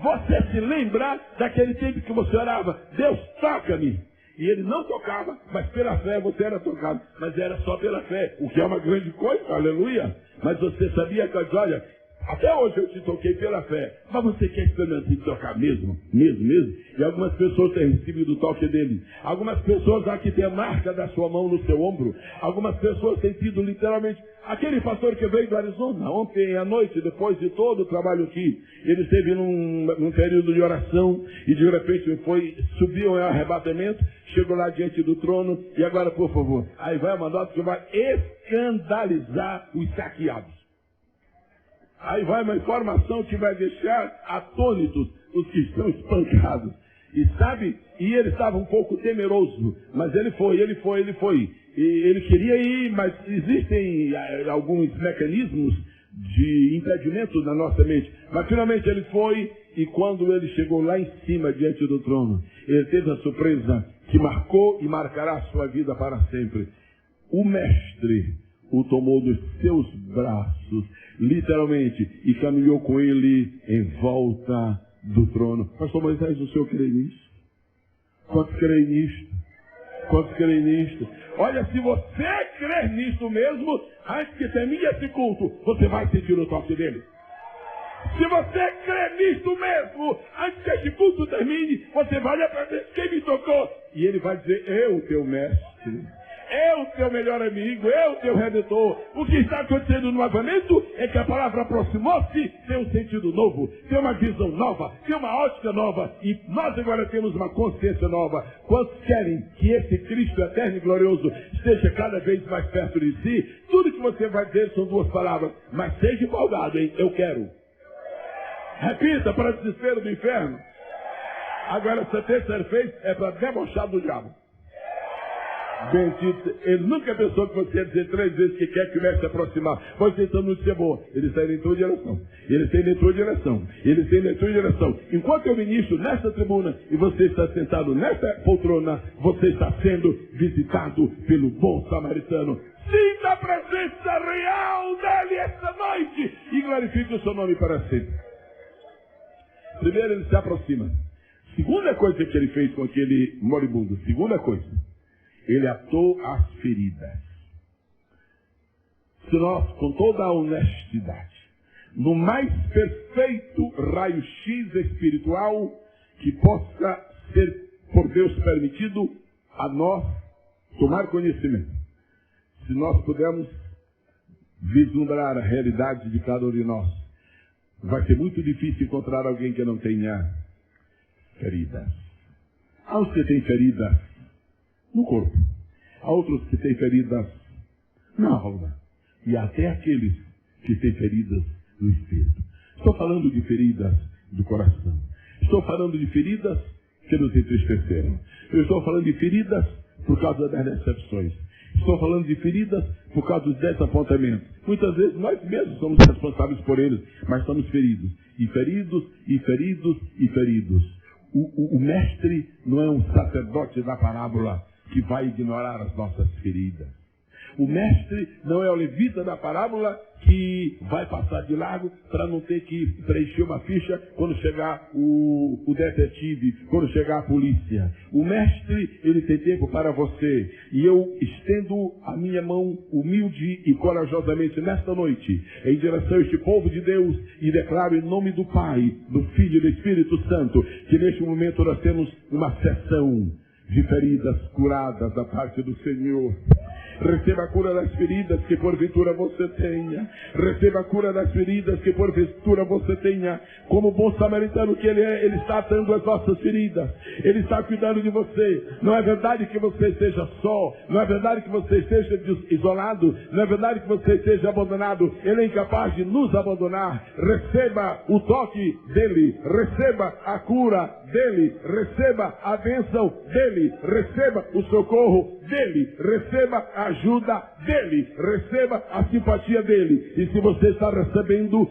Você se lembra daquele tempo que você orava, Deus toca-me. E ele não tocava, mas pela fé você era tocado. Mas era só pela fé, o que é uma grande coisa, aleluia. Mas você sabia que, olha, até hoje eu te toquei pela fé, mas você quer experimentar me tocar mesmo? E algumas pessoas têm recebido o toque dele. Algumas pessoas aqui têm a marca da sua mão no seu ombro. Algumas pessoas têm tido literalmente... Aquele pastor que veio do Arizona, ontem à noite, depois de todo o trabalho aqui, ele esteve num período de oração e de repente subiu em arrebatamento, chegou lá diante do trono e agora, por favor, aí vai uma nota que vai escandalizar os saqueados. Aí vai uma informação que vai deixar atônitos os que estão espancados. E sabe, e ele estava um pouco temeroso, mas ele foi. E ele queria ir, mas existem alguns mecanismos de impedimento na nossa mente. Mas finalmente ele foi, e quando ele chegou lá em cima, diante do trono, ele teve a surpresa que marcou e marcará a sua vida para sempre. O Mestre o tomou dos seus braços, literalmente, e caminhou com ele em volta do trono. Pastor Moisés, o senhor crê nisso? Quantos creem nisto? Quantos creem nisto? Olha, se você crer nisso mesmo, antes que termine esse culto, você vai sentir o toque dele. Se você crer nisto mesmo, antes que esse culto termine, você vai olhar para ver quem me tocou. E ele vai dizer, eu, teu mestre. Eu, teu melhor amigo, eu, teu redentor. O que está acontecendo no avamento é que a palavra aproximou-se, tem um sentido novo, tem uma visão nova, tem uma ótica nova. E nós agora temos uma consciência nova. Quantos querem que esse Cristo eterno e glorioso esteja cada vez mais perto de si? Tudo que você vai dizer são duas palavras. Mas seja empolgado, hein? Eu quero. Repita para o desespero do inferno. Agora, essa terceira vez é para debochar do diabo. Bendito, ele nunca pensou que você ia dizer 3 vezes que quer que vai se aproximar. Pode ser tentando ser bom. Ele está indo em tua direção. Ele está indo em tua direção. Ele está indo em tua direção. Enquanto eu ministro nesta tribuna e você está sentado nesta poltrona, você está sendo visitado pelo bom samaritano. Sinta a presença real dele esta noite e glorifique o seu nome para sempre. Primeiro, ele se aproxima. Segunda coisa que ele fez com aquele moribundo. Segunda coisa. Ele atou as feridas. Se nós, com toda a honestidade, no mais perfeito raio-x espiritual que possa ser por Deus permitido a nós tomar conhecimento, se nós pudermos vislumbrar a realidade de cada um de nós, vai ser muito difícil encontrar alguém que não tenha feridas. Há os que têm feridas no corpo. Há outros que têm feridas na alma. E até aqueles que têm feridas no espírito. Estou falando de feridas do coração. Estou falando de feridas que nos entristeceram. Eu estou falando de feridas por causa das decepções. Estou falando de feridas por causa dos 10 apontamentos. Muitas vezes nós mesmos somos responsáveis por eles, mas estamos feridos. E feridos, e feridos, e feridos. O mestre não é um sacerdote da parábola que vai ignorar as nossas feridas. O mestre não é o levita da parábola que vai passar de largo para não ter que preencher uma ficha quando chegar o detetive, quando chegar a polícia. O mestre, ele tem tempo para você. E eu estendo a minha mão humilde e corajosamente nesta noite em direção a este povo de Deus e declaro em nome do Pai, do Filho e do Espírito Santo que neste momento nós temos uma sessão de feridas curadas da parte do Senhor. Receba a cura das feridas que porventura você tenha. Receba a cura das feridas que porventura você tenha. Como bom samaritano que ele é, ele está atando as nossas feridas. Ele está cuidando de você. Não é verdade que você esteja só. Não é verdade que você esteja isolado. Não é verdade que você esteja abandonado. Ele é incapaz de nos abandonar. Receba o toque dele. Receba a cura dele. Receba a bênção dele. Receba o socorro dele. Receba a ajuda dele, receba a simpatia dele. E se você está recebendo,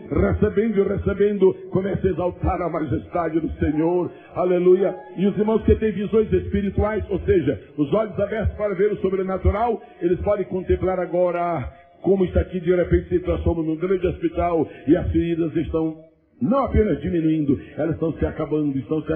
comece a exaltar a majestade do Senhor, aleluia. E os irmãos que têm visões espirituais, ou seja, os olhos abertos para ver o sobrenatural, eles podem contemplar agora como está aqui de repente se transforma num grande hospital e as feridas estão não apenas diminuindo, elas estão se acabando, estão se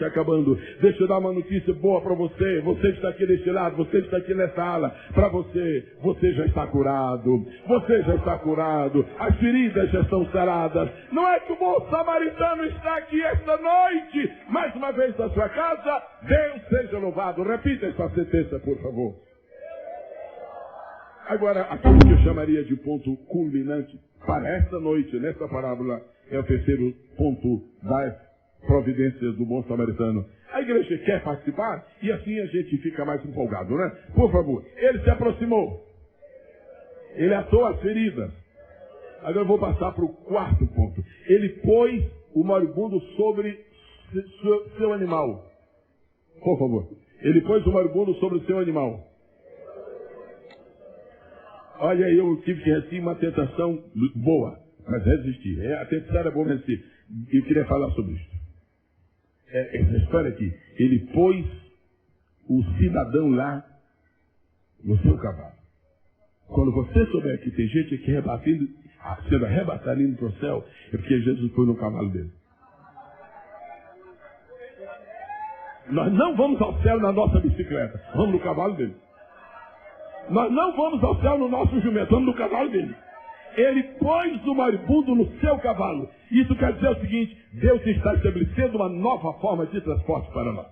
acabando. Deixa eu dar uma notícia boa para você. Você está aqui deste lado, você está aqui nessa ala. Para você já está curado. Você já está curado. As feridas já estão saradas. Não é que o bom samaritano está aqui esta noite, mais uma vez na sua casa. Deus seja louvado. Repita essa sentença, por favor. Agora, aquilo que eu chamaria de ponto culminante para esta noite, nesta parábola, é o terceiro ponto das providências do bom samaritano. A igreja quer participar e assim a gente fica mais empolgado, né? Por favor, ele se aproximou. Ele atou as feridas. Agora eu vou passar para o quarto ponto. Ele pôs o moribundo sobre seu animal. Por favor. Ele pôs o moribundo sobre o seu animal. Olha, eu tive que resistir uma tentação boa. Mas resisti. A tentação era boa, mas resistir. Eu queria falar sobre isso. Espera aqui. Ele pôs o cidadão lá no seu cavalo. Quando você souber que tem gente aqui sendo arrebatado indo para o céu, é porque Jesus foi no cavalo dele. Nós não vamos ao céu na nossa bicicleta. Vamos no cavalo dele. Nós não vamos ao céu no nosso jumento. Vamos no cavalo dele. Ele pôs o moribundo no seu cavalo. Isso quer dizer o seguinte: Deus está estabelecendo uma nova forma de transporte para nós.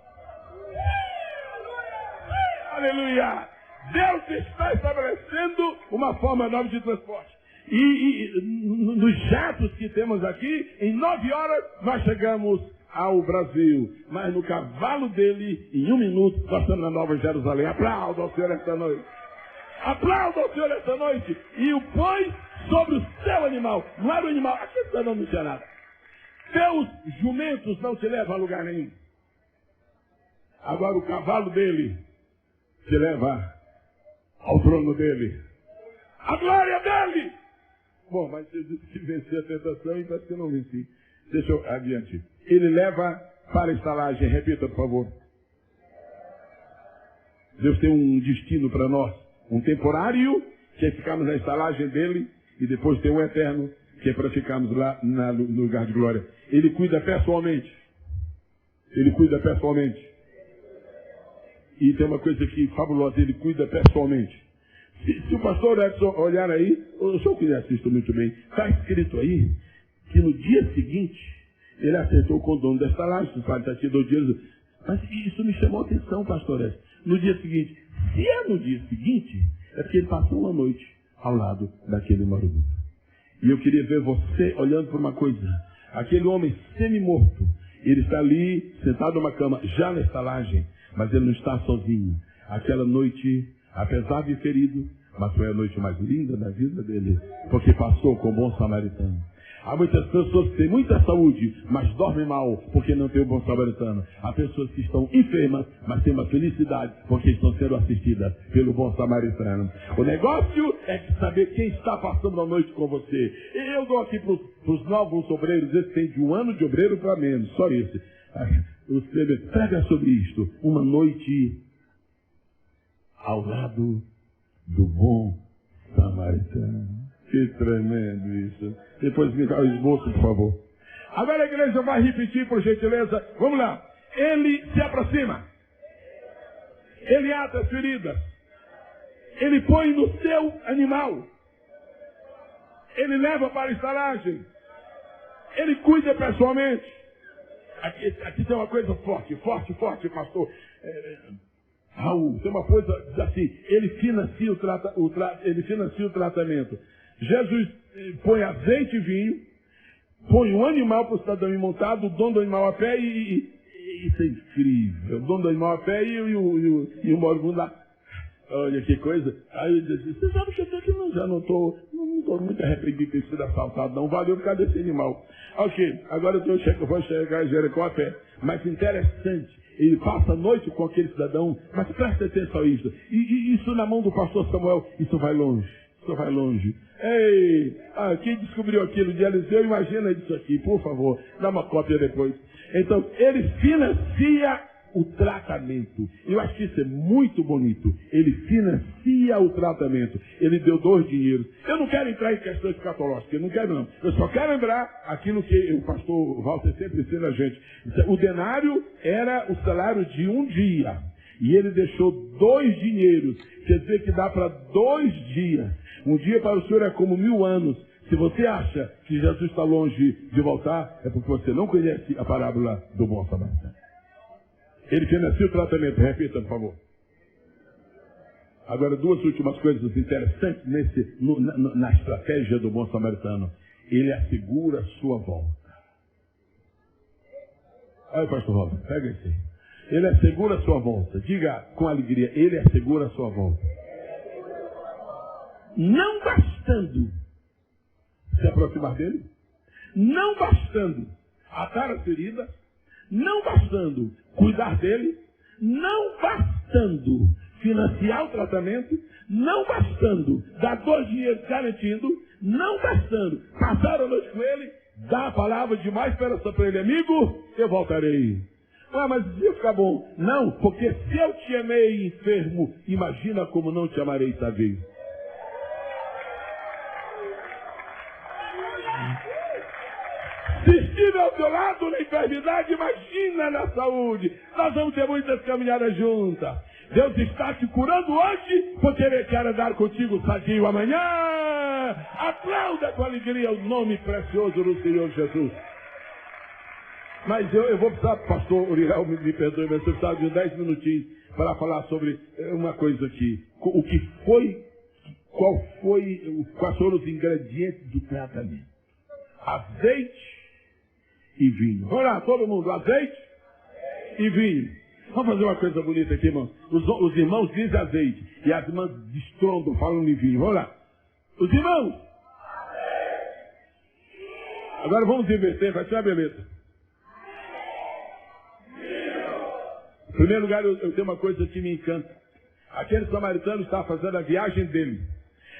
Aleluia! Deus está estabelecendo uma forma nova de transporte. E nos jatos que temos aqui, em 9 horas nós chegamos ao Brasil. Mas no cavalo dele, em 1 minuto, nós estamos na Nova Jerusalém. Aplauda ao Senhor esta noite. Aplauda ao Senhor esta noite. E o pôs sobre o seu animal. Não era o animal. Aqui você não tinha nada. Seus jumentos não te levam a lugar nenhum. Agora o cavalo dele te leva ao trono dele. A glória dele. Bom, mas eu disse que venci a tentação e parece que eu não venci. Deixa eu adiante. Ele leva para a estalagem. Repita, por favor. Deus tem um destino para nós. Um temporário, que é ficarmos na estalagem dele, e depois tem um eterno, que é para ficarmos lá no lugar de glória. Ele cuida pessoalmente. Ele cuida pessoalmente. E tem uma coisa aqui fabulosa, ele cuida pessoalmente. Se o pastor Edson olhar aí, o senhor que assiste muito bem, está escrito aí que no dia seguinte, ele acertou com o dono da estalagem, está aqui 2 dias. Mas isso me chamou a atenção, pastor Edson. No dia seguinte, se é no dia seguinte, é porque ele passou uma noite ao lado daquele moribundo. E eu queria ver você olhando para uma coisa. Aquele homem semi-morto, ele está ali, sentado numa cama, já na estalagem, mas ele não está sozinho. Aquela noite, apesar de ferido, mas foi a noite mais linda da vida dele, porque passou com o bom samaritano. Há muitas pessoas que têm muita saúde, mas dormem mal porque não têm o bom samaritano. Há pessoas que estão enfermas, mas têm uma felicidade porque estão sendo assistidas pelo bom samaritano. O negócio é saber quem está passando a noite com você. Eu dou aqui para os novos obreiros, esse tem de 1 ano de obreiro para menos, só esse. Você prega sobre isto, uma noite ao lado do bom samaritano. Que tremendo isso. Depois me dá o esboço, por favor. Agora a igreja vai repetir, por gentileza. Vamos lá. Ele se aproxima. Ele ata as feridas. Ele põe no seu animal. Ele leva para a estalagem. Ele cuida pessoalmente. Aqui tem uma coisa forte, pastor. Raul, tem uma coisa assim, ele financia o tratamento. Jesus põe azeite e vinho, põe um animal para o cidadão ir montado, o dono do animal a pé e isso é incrível. O dono do animal a pé e o moribundo lá. Olha que coisa. Aí eu disse, você sabe que eu já não estou muito arrependido de ter sido assaltado, não. Valeu por causa desse animal. Ok, agora eu vou chegar em Jericó a pé. Mas interessante, ele passa a noite com aquele cidadão, mas presta atenção a isso. E isso na mão do pastor Samuel, isso vai longe. Isso vai longe. Ei, quem descobriu aquilo de Eliseu, imagina isso aqui, por favor. Dá uma cópia depois. Então, ele financia o tratamento. Eu acho que isso é muito bonito. Ele financia o tratamento. Ele deu 2 dinheiros. Eu não quero entrar em questões escatológicas, eu não quero não. Eu só quero lembrar aquilo que o pastor Walter sempre ensina a gente. O denário era o salário de 1 dia. E ele deixou 2 dinheiros. Quer dizer que dá para 2 dias. 1 dia para o senhor é como 1000 anos. Se você acha que Jesus está longe de voltar, é porque você não conhece a parábola do bom samaritano. Ele financia o tratamento. Repita, por favor. Agora, 2 últimas coisas interessantes na estratégia do bom samaritano. Ele assegura a sua volta. Olha, pastor Walter, pega isso aí. Ele assegura a sua volta. Diga com alegria, ele assegura a sua volta. Não bastando se aproximar dele, não bastando atar a ferida, não bastando cuidar dele, não bastando financiar o tratamento, não bastando dar 2 dinheiros garantindo, não bastando passar a noite com ele, dar a palavra de mais esperança para ele, amigo, eu voltarei. Mas ia ficar bom. Não, porque se eu te amei enfermo, imagina como não te amarei saber. Se estiver ao teu lado na enfermidade, imagina na saúde. Nós vamos ter muitas caminhadas juntas. Deus está te curando hoje, porque Ele quer andar contigo sadio amanhã. Aplauda com alegria o nome precioso do Senhor Jesus. Mas eu vou precisar, pastor Uriel, me perdoe, mas eu precisava de 10 minutinhos para falar sobre uma coisa aqui. Quais foram os ingredientes do tratamento? Azeite e vinho. Vamos lá, todo mundo, azeite e vinho. Vamos fazer uma coisa bonita aqui, irmãos. Os irmãos dizem azeite e as irmãs destrondam, falam de vinho. Vamos lá. Os irmãos. Agora vamos inverter, vai ser uma beleza. Em primeiro lugar, eu tenho uma coisa que me encanta. Aquele samaritano estava fazendo a viagem dele.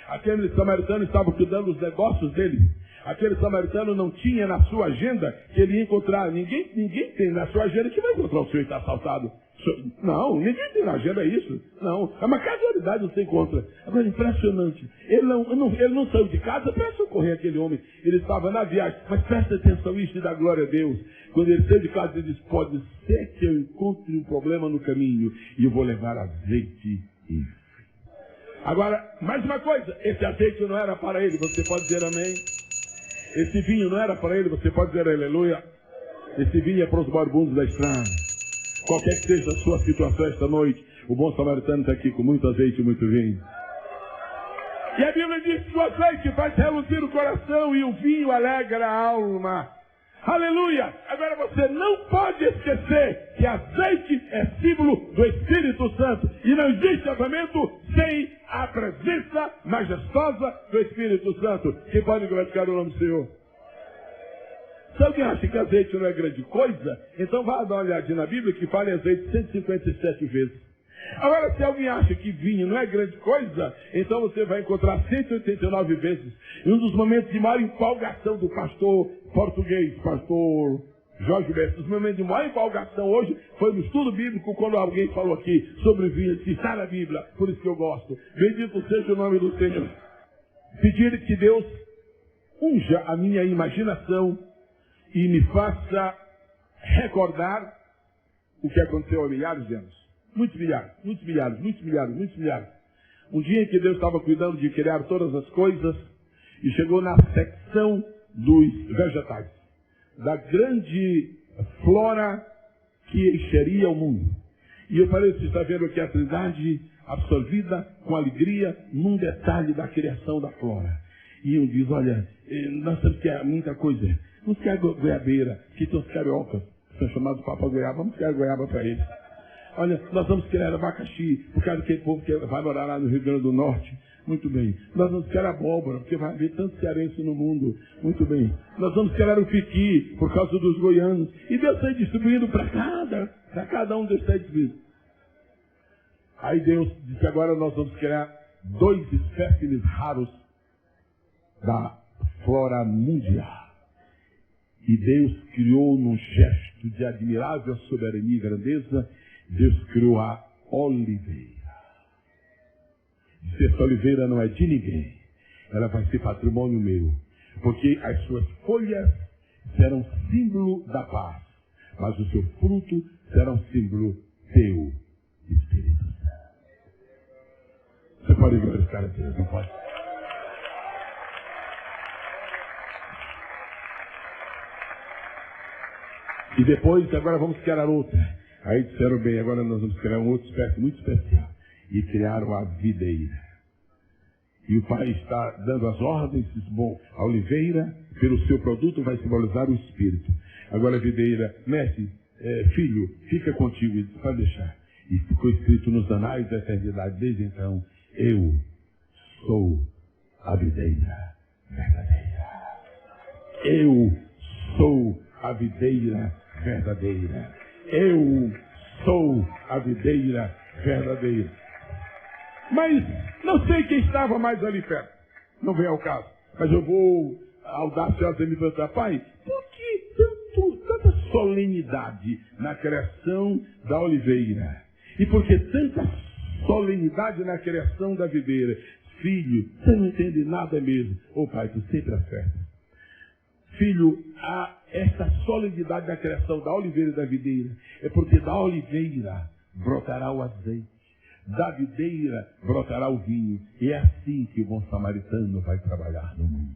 Aquele samaritano estava cuidando dos negócios dele. Aquele samaritano não tinha na sua agenda que ele ia encontrar. Ninguém tem na sua agenda que vai encontrar o senhor está assaltado. Não, ninguém tem na agenda isso. Não, é uma casualidade, você encontra. Agora, impressionante. Ele não saiu de casa para socorrer aquele homem. Ele estava na viagem. Mas presta atenção isso e dá glória a Deus. Quando ele saiu de casa, ele disse, pode ser que eu encontre um problema no caminho e eu vou levar azeite e... Agora, mais uma coisa. Esse azeite não era para ele. Você pode dizer amém? Esse vinho não era para ele. Você pode dizer aleluia? Esse vinho é para os moribundos da estrada. Qualquer que seja a sua situação esta noite, o bom samaritano está aqui com muito azeite e muito vinho. E a Bíblia diz que o azeite faz reluzir o coração e o vinho alegra a alma. Aleluia! Agora você não pode esquecer que azeite é símbolo do Espírito Santo. E não existe avamento sem a presença majestosa do Espírito Santo. Quem pode glorificar o nome do Senhor? Se alguém acha que azeite não é grande coisa, então vá dar uma olhadinha na Bíblia que fala em azeite 157 vezes. Agora, se alguém acha que vinho não é grande coisa, então você vai encontrar 189 vezes. E um dos momentos de maior empolgação do pastor português, pastor Jorge Bessa, os momentos de maior empolgação hoje foi no estudo bíblico, quando alguém falou aqui sobre vinho, que está na Bíblia, por isso que eu gosto. Bendito seja o nome do Senhor. Pedir que Deus unja a minha imaginação e me faça recordar o que aconteceu há milhares de anos. Muitos milhares. Um dia em que Deus estava cuidando de criar todas as coisas e chegou na secção dos vegetais, da grande flora que encheria o mundo. E eu falei, você está vendo aqui a Trindade absorvida com alegria num detalhe da criação da flora. E um diz, olha, nós temos que muita coisa. Vamos criar goiabeira, que tem os cariocas, que são chamados Papa Goiaba, vamos criar goiaba para eles. Olha, nós vamos criar abacaxi, por causa daquele povo que vai morar lá no Rio Grande do Norte. Muito bem. Nós vamos criar abóbora, porque vai haver tanto cearense no mundo. Muito bem. Nós vamos criar o piqui, por causa dos goianos. E Deus está distribuindo para cada um desses distribuídos. Aí Deus disse, agora nós vamos criar 2 espécimes raros da flora mundial. E Deus criou num gesto de admirável soberania e grandeza, Deus criou a oliveira. Se essa oliveira não é de ninguém, ela vai ser patrimônio meu. Porque as suas folhas serão símbolo da paz, mas o seu fruto será um símbolo teu, Espírito Santo. Você pode glorificar a Deus, não pode? E depois, agora vamos criar outra. Aí disseram bem, agora nós vamos criar um outro espécie muito especial. E criaram a videira. E o pai está dando as ordens, diz, bom, a oliveira, pelo seu produto, vai simbolizar o Espírito. Agora a videira, mestre, filho, fica contigo, ele pode deixar. E ficou escrito nos anais da eternidade, desde então, eu sou a videira verdadeira. Eu sou a videira verdadeira. Eu sou a videira verdadeira. Mas não sei quem estava mais ali perto. Não vem ao caso. Mas eu vou audaciosamente perguntar, pai, por que tanta solenidade na criação da oliveira? E por que tanta solenidade na criação da videira? Filho, você não entende nada mesmo. Ô pai, tu sempre acerta. Filho, há essa solenidade da criação da oliveira e da videira. É porque da oliveira brotará o azeite. Da videira brotará o vinho. E é assim que o bom samaritano vai trabalhar no mundo.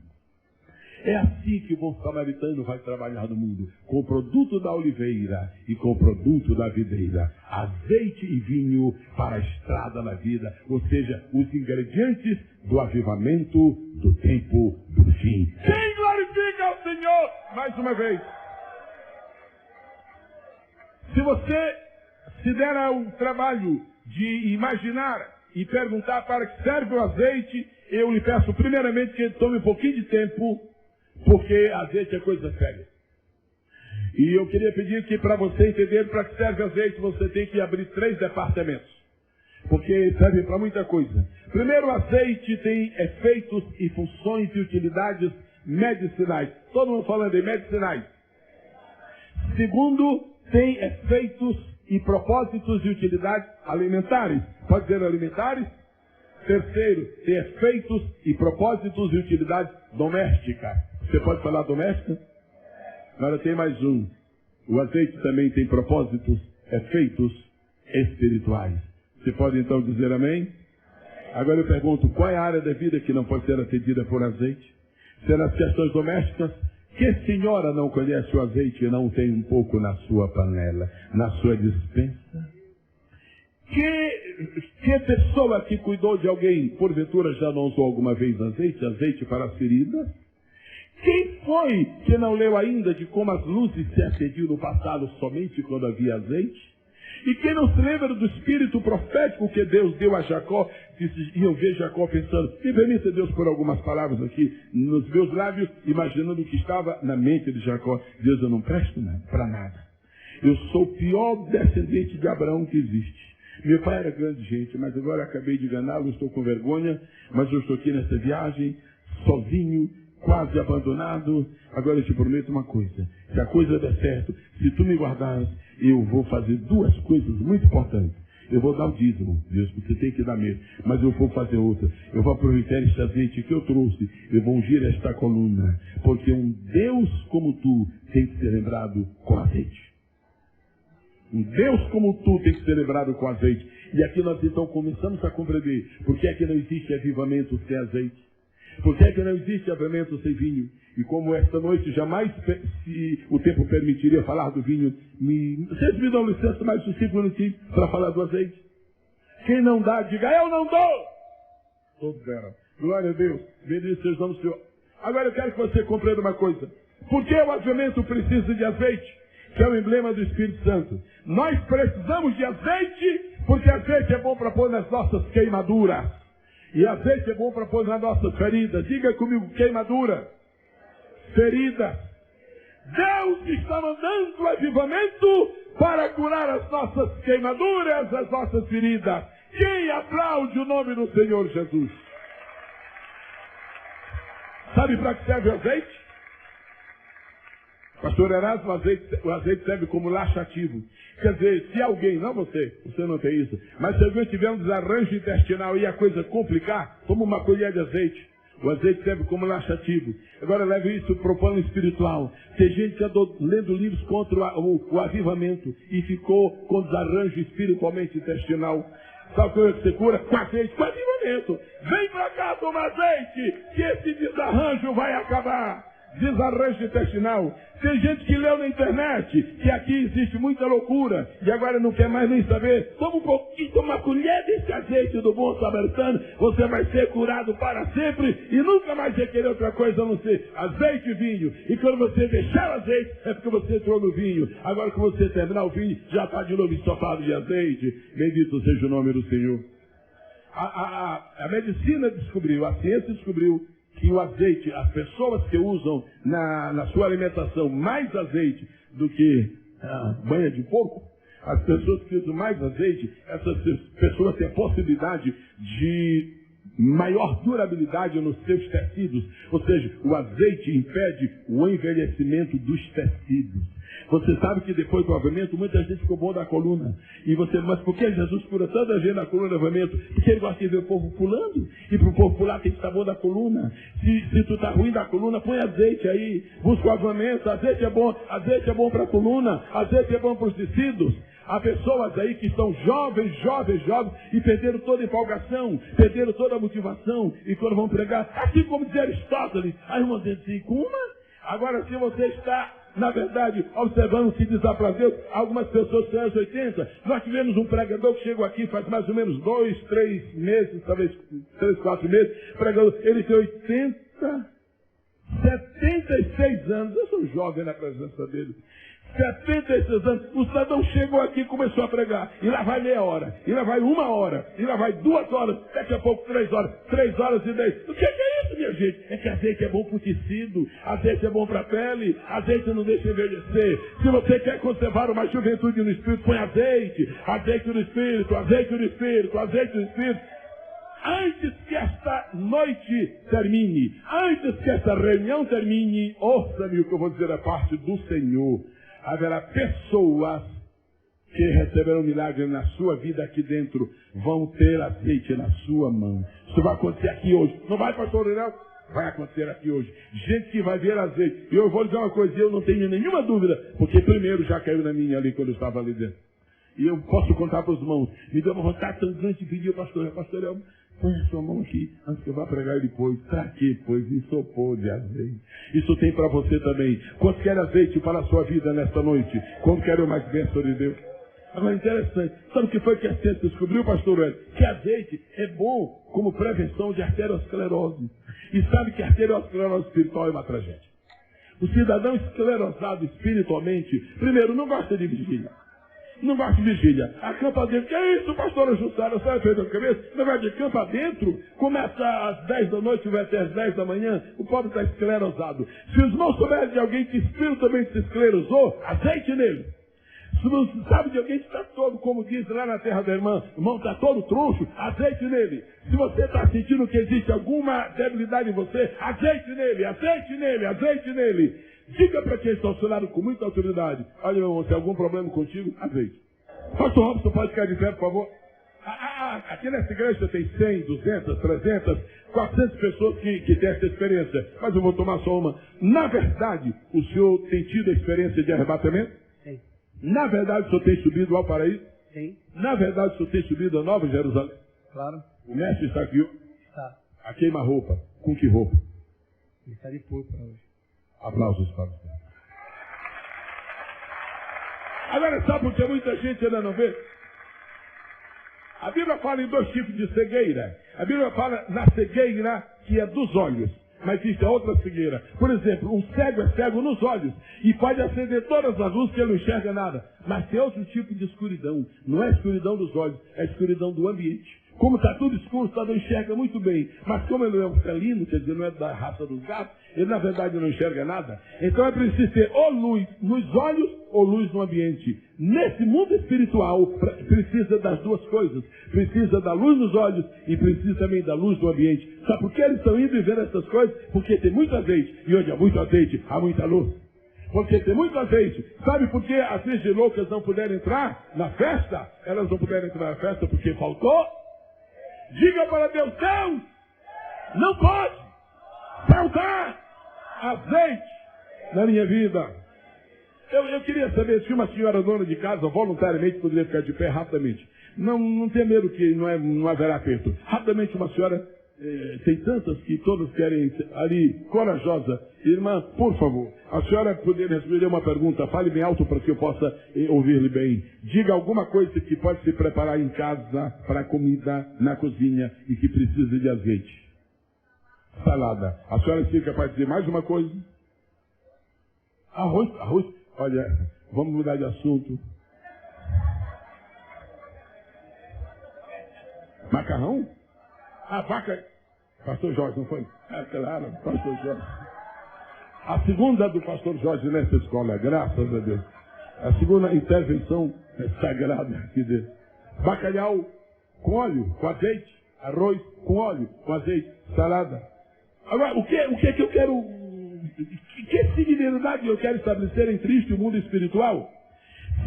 É assim que o bom samaritano vai trabalhar no mundo. Com o produto da oliveira e com o produto da videira. Azeite e vinho para a estrada na vida. Ou seja, os ingredientes do avivamento do tempo do fim. Quem glorifica ao Senhor? Mais uma vez. Se você se der ao trabalho de imaginar e perguntar para que serve o azeite, eu lhe peço primeiramente que ele tome um pouquinho de tempo, porque azeite é coisa séria. E eu queria pedir que para você entender para que serve azeite, você tem que abrir 3 departamentos. Porque serve para muita coisa. Primeiro, o azeite tem efeitos e funções e utilidades medicinais. Todo mundo falando em medicinais. Segundo, tem efeitos e propósitos e utilidades alimentares. Pode dizer alimentares? Terceiro, tem efeitos e propósitos e utilidades domésticas. Você pode falar doméstica? Agora tem mais um. O azeite também tem propósitos, efeitos espirituais. Você pode então dizer amém? Agora eu pergunto, qual é a área da vida que não pode ser atendida por azeite? Serão as questões domésticas? Que senhora não conhece o azeite e não tem um pouco na sua panela, na sua despensa? Que pessoa que cuidou de alguém, porventura já não usou alguma vez azeite para as feridas? Quem foi que não leu ainda de como as luzes se acendiam no passado somente quando havia azeite? E quem não se lembra do espírito profético que Deus deu a Jacó, e eu vejo Jacó pensando, me permita Deus por algumas palavras aqui nos meus lábios, imaginando o que estava na mente de Jacó. Deus, eu não presto para nada. Eu sou o pior descendente de Abraão que existe. Meu pai era grande gente, mas agora acabei de enganá-lo, estou com vergonha, mas eu estou aqui nessa viagem, sozinho, quase abandonado. Agora eu te prometo uma coisa, se a coisa der certo, se tu me guardares, eu vou fazer duas coisas muito importantes. Eu vou dar o dízimo, Deus, você tem que dar mesmo, mas eu vou fazer outra. Eu vou aproveitar este azeite que eu trouxe, eu vou ungir esta coluna, porque um Deus como tu tem que ser lembrado com azeite. Um Deus como tu tem que ser lembrado com azeite. E aqui nós então começamos a compreender por que é que não existe avivamento sem azeite. Por que é que não existe avivamento sem vinho. E como esta noite jamais, se o tempo permitiria falar do vinho, vocês me dão licença mais uns 5 minutinhos para falar do azeite? Quem não dá, diga, eu não dou! Todos deram. Glória a Deus. Bendito seja o nome do Senhor. Agora eu quero que você compreenda uma coisa. Por que o avivamento precisa de azeite? Que é o emblema do Espírito Santo. Nós precisamos de azeite, porque azeite é bom para pôr nas nossas queimaduras. E azeite é bom para pôr nas nossas feridas. Diga comigo, queimadura. Ferida. Deus está mandando o avivamento para curar as nossas queimaduras, as nossas feridas. Quem aplaude o nome do Senhor Jesus? Sabe para que serve o azeite? Pastor Erasmo, o azeite serve como laxativo. Quer dizer, se alguém, não você não tem isso, mas se alguém tiver um desarranjo intestinal e a coisa complicar, toma uma colher de azeite. O azeite serve como laxativo. Agora leve isso para o plano espiritual. Tem gente que andou lendo livros contra o avivamento e ficou com desarranjo espiritualmente intestinal. Sabe como é que você cura? Com azeite, com avivamento. Vem para cá tomar azeite, que esse desarranjo vai acabar. Desarranjo intestinal. Tem gente que leu na internet que aqui existe muita loucura e agora não quer mais nem saber. Toma um pouquinho, toma uma colher desse azeite do bom samaritano, você vai ser curado para sempre e nunca mais vai querer outra coisa a não ser azeite e vinho. E quando você deixar o azeite, é porque você entrou no vinho. Agora que você terminar o vinho, já está de novo ensopado de azeite. Bendito seja o nome do Senhor. A medicina descobriu, a ciência descobriu que o azeite, as pessoas que usam na sua alimentação mais azeite do que banha de porco, as pessoas que usam mais azeite, essas pessoas têm a possibilidade de maior durabilidade nos seus tecidos. Ou seja, o azeite impede o envelhecimento dos tecidos. Você sabe que depois do avivamento, muita gente ficou bom da coluna. E você, mas por que Jesus cura tanta gente na coluna do avivamento? Porque ele gosta de ver o povo pulando. E para o povo pular tem que estar bom da coluna. Se tu está ruim da coluna, põe azeite aí. Busca o avivamento. Azeite é bom para a coluna. Azeite é bom para os tecidos. Há pessoas aí que estão jovens, e perderam toda a empolgação, perderam toda a motivação. E quando vão pregar, assim como dizia Aristóteles, aí irmão diz assim, uma? Agora se você está, na verdade, observando se desaprazer, algumas pessoas têm aos 80. Nós tivemos um pregador que chegou aqui faz mais ou menos 2, 3 meses, talvez 3, 4 meses, pregador, ele tem 76 anos, eu sou jovem na presença dele. 76 anos, o cidadão chegou aqui e começou a pregar. E lá vai meia hora, e lá vai 1 hora, e lá vai 2 horas, daqui a pouco 3 horas, 3 horas e 10. O que é isso, minha gente? É que azeite é bom para o tecido, azeite é bom para a pele, azeite não deixa envelhecer. Se você quer conservar uma juventude no Espírito, põe azeite, azeite no Espírito, azeite no Espírito, azeite no Espírito. Antes que esta noite termine, antes que esta reunião termine, ouça-me o que eu vou dizer da parte do Senhor. Haverá pessoas que receberão milagre na sua vida aqui dentro, vão ter azeite na sua mão. Isso vai acontecer aqui hoje. Não vai, pastor Leonel? Vai acontecer aqui hoje. Gente que vai ver azeite. E eu vou dizer uma coisa, eu não tenho nenhuma dúvida, porque primeiro já caiu na minha ali quando eu estava ali dentro. E eu posso contar para os irmãos. Me deu uma vontade tão grande de pedir ao pastor Leonel, põe a sua mão aqui, antes que eu vá pregar ele depois. Para quê? Pois ensopou de azeite. Isso tem para você também. Quanto quer azeite para a sua vida nesta noite? Quanto quer mais bênção de Deus? Agora, interessante. Sabe o que foi que a ciência descobriu, pastor Hélio? Que azeite é bom como prevenção de arteriosclerose. E sabe que a arteriosclerose espiritual é uma tragédia. O cidadão esclerosado espiritualmente, primeiro, não gosta de vigília. não gosta de vigília. Acampa dentro. Que é isso, pastora Jussara? A senhora fez a cabeça? Negócio de acampa dentro, começa às 10 da noite e vai até às 10 da manhã. O pobre está esclerosado. Se os irmãos souberem de alguém que espiritualmente se esclerosou, azeite nele. Se não sabe de alguém que está todo, como diz lá na terra da irmã, o irmão está todo troncho, azeite nele. Se você está sentindo que existe alguma debilidade em você, azeite nele, azeite nele, azeite nele. Diga para quem está ao seu lado com muita autoridade: olha, meu irmão, se tem algum problema contigo, azeite. Pastor Robson, pode ficar de pé, por favor? Aqui nessa igreja tem 100, 200, 300, 400 pessoas que têm essa experiência. Mas eu vou tomar só uma. Na verdade, o senhor tem tido a experiência de arrebatamento? Sim. Na verdade, o senhor tem subido ao paraíso? Sim. Na verdade, o senhor tem subido a Nova Jerusalém? Claro. O mestre está aqui? Está. A queima-roupa. Com que roupa? Ele está de púrpura hoje. Aplausos para você. Agora, sabe por que muita gente ainda não vê? A Bíblia fala em 2 tipos de cegueira. A Bíblia fala na cegueira que é dos olhos. Mas existe a outra cegueira. Por exemplo, um cego é cego nos olhos. E pode acender todas as luzes que ele não enxerga nada. Mas tem outro tipo de escuridão. Não é a escuridão dos olhos, é a escuridão do ambiente. Como está tudo escuro, o não enxerga muito bem. Mas como ele é um felino, quer dizer, não é da raça dos gatos, ele na verdade não enxerga nada. Então é preciso ter ou luz nos olhos ou luz no ambiente. Nesse mundo espiritual, precisa das duas coisas. Precisa da luz nos olhos e precisa também da luz no ambiente. Sabe por que eles estão indo e vendo essas coisas? Porque tem muito azeite. E onde há muito azeite, há muita luz. Porque tem muito azeite. Sabe por que as virgens loucas não puderam entrar na festa? Elas não puderam entrar na festa porque faltou. Diga para Deus: Deus, não pode faltar azeite na minha vida. Eu queria saber se uma senhora dona de casa voluntariamente poderia ficar de pé rapidamente. Não tenha medo que não haverá aperto. Rapidamente, uma senhora, tem tantas que todas querem ali, corajosa. Irmã, por favor, a senhora poderia responder uma pergunta, fale bem alto para que eu possa ouvir-lhe bem. Diga alguma coisa que pode se preparar em casa para comida na cozinha e que precisa de azeite. Salada. A senhora seria capaz de dizer mais uma coisa? Arroz. Olha, vamos mudar de assunto. Macarrão? A vaca. Pastor Jorge, não foi? Claro, pastor Jorge. A segunda do pastor Jorge nessa escola, graças a Deus. A segunda intervenção sagrada aqui dele. Bacalhau com óleo, com azeite. Arroz com óleo, com azeite. Salada. Agora, o que eu quero... Que similaridade eu quero estabelecer entre isto e o mundo espiritual?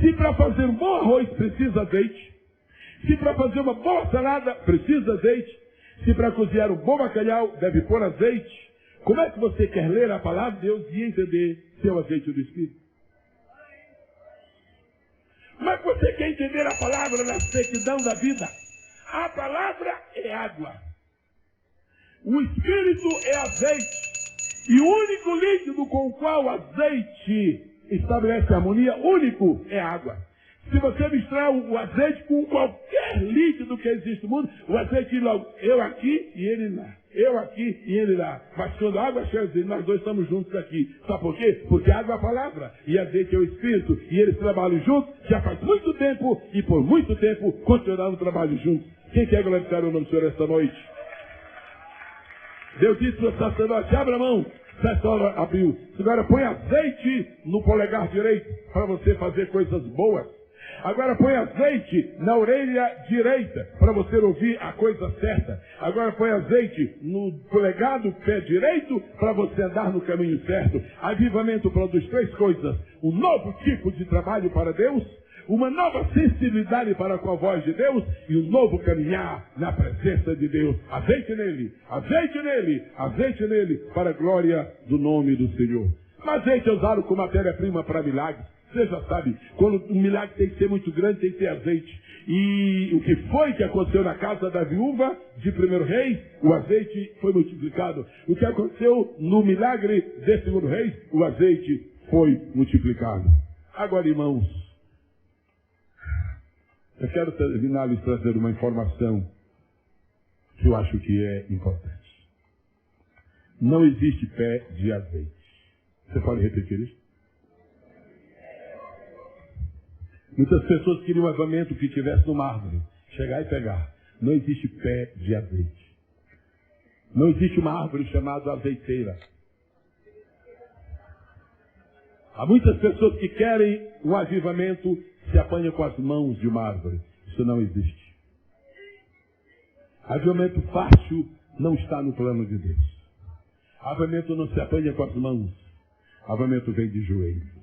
Se para fazer um bom arroz precisa azeite, se para fazer uma boa salada precisa azeite, se para cozinhar um bom bacalhau deve pôr azeite, como é que você quer ler a palavra de Deus e entender seu azeite do Espírito? Como é que você quer entender a palavra na sequidão da vida? A palavra é água. O Espírito é azeite. E o único líquido com o qual o azeite estabelece harmonia, único, é água. Se você misturar o azeite com qualquer líquido que existe no mundo, o azeite logo, eu aqui e ele lá. Eu aqui e ele lá. Mas quando a água chega, nós dois estamos juntos aqui. Sabe por quê? Porque a água é a palavra e azeite é o Espírito. E eles trabalham juntos já faz muito tempo e por muito tempo continuaram trabalhando juntos. Quem quer glorificar o nome do Senhor esta noite? Deus disse para o sacerdote: abra a mão. Essa hora abriu. Agora põe azeite no polegar direito para você fazer coisas boas. Agora põe azeite na orelha direita para você ouvir a coisa certa. Agora põe azeite no polegar do pé direito para você andar no caminho certo. Avivamento produz 3 coisas: um novo tipo de trabalho para Deus, uma nova sensibilidade para com a voz de Deus e um novo caminhar na presença de Deus. Azeite nele, azeite nele, azeite nele, para a glória do nome do Senhor. Mas azeite é usado como matéria-prima para milagres. Você já sabe, quando um milagre tem que ser muito grande, tem que ter azeite. E o que foi que aconteceu na casa da viúva de 1 Reis? O azeite foi multiplicado. O que aconteceu no milagre de 2 Reis? O azeite foi multiplicado. Agora, irmãos, eu quero terminar lhes trazer uma informação que eu acho que é importante. Não existe pé de azeite. Você pode repetir isso? Muitas pessoas queriam um avivamento que tivesse numa árvore. Chegar e pegar. Não existe pé de azeite. Não existe uma árvore chamada azeiteira. Há muitas pessoas que querem um avivamento, se apanham com as mãos de uma árvore. Isso não existe. Avivamento fácil não está no plano de Deus. Avivamento não se apanha com as mãos. Avivamento vem de joelhos.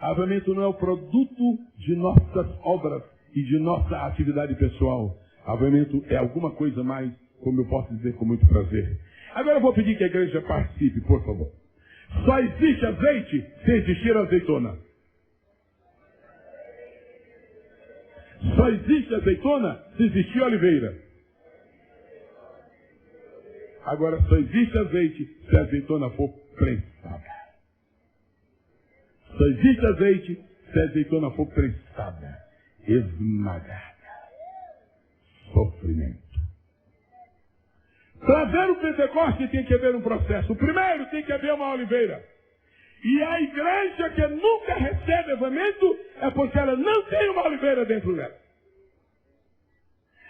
Avivamento não é o produto de nossas obras e de nossa atividade pessoal. Avivamento é alguma coisa mais, como eu posso dizer com muito prazer. Agora eu vou pedir que a igreja participe, por favor. Só existe azeite se existir azeitona. Só existe azeitona se existir oliveira. Agora só existe azeite se a azeitona for prensada. Só existe azeite se a azeitona for prensada, esmagada. Sofrimento. Para ver o Pentecoste tem que haver um processo. Primeiro tem que haver uma oliveira. E a igreja que nunca recebe avivamento é porque ela não tem uma oliveira dentro dela.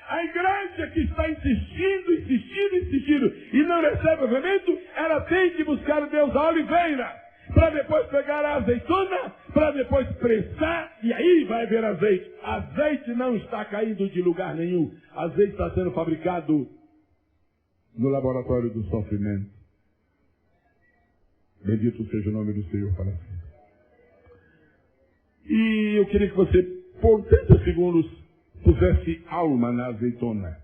A igreja que está insistindo e não recebe avivamento, ela tem que buscar a Deus a oliveira. Para depois pegar a azeitona, para depois prensar, e aí vai haver azeite. Azeite não está caindo de lugar nenhum. Azeite está sendo fabricado no laboratório do sofrimento. Bendito seja o nome do Senhor para sempre. E eu queria que você, por 30 segundos, pusesse alma na azeitona.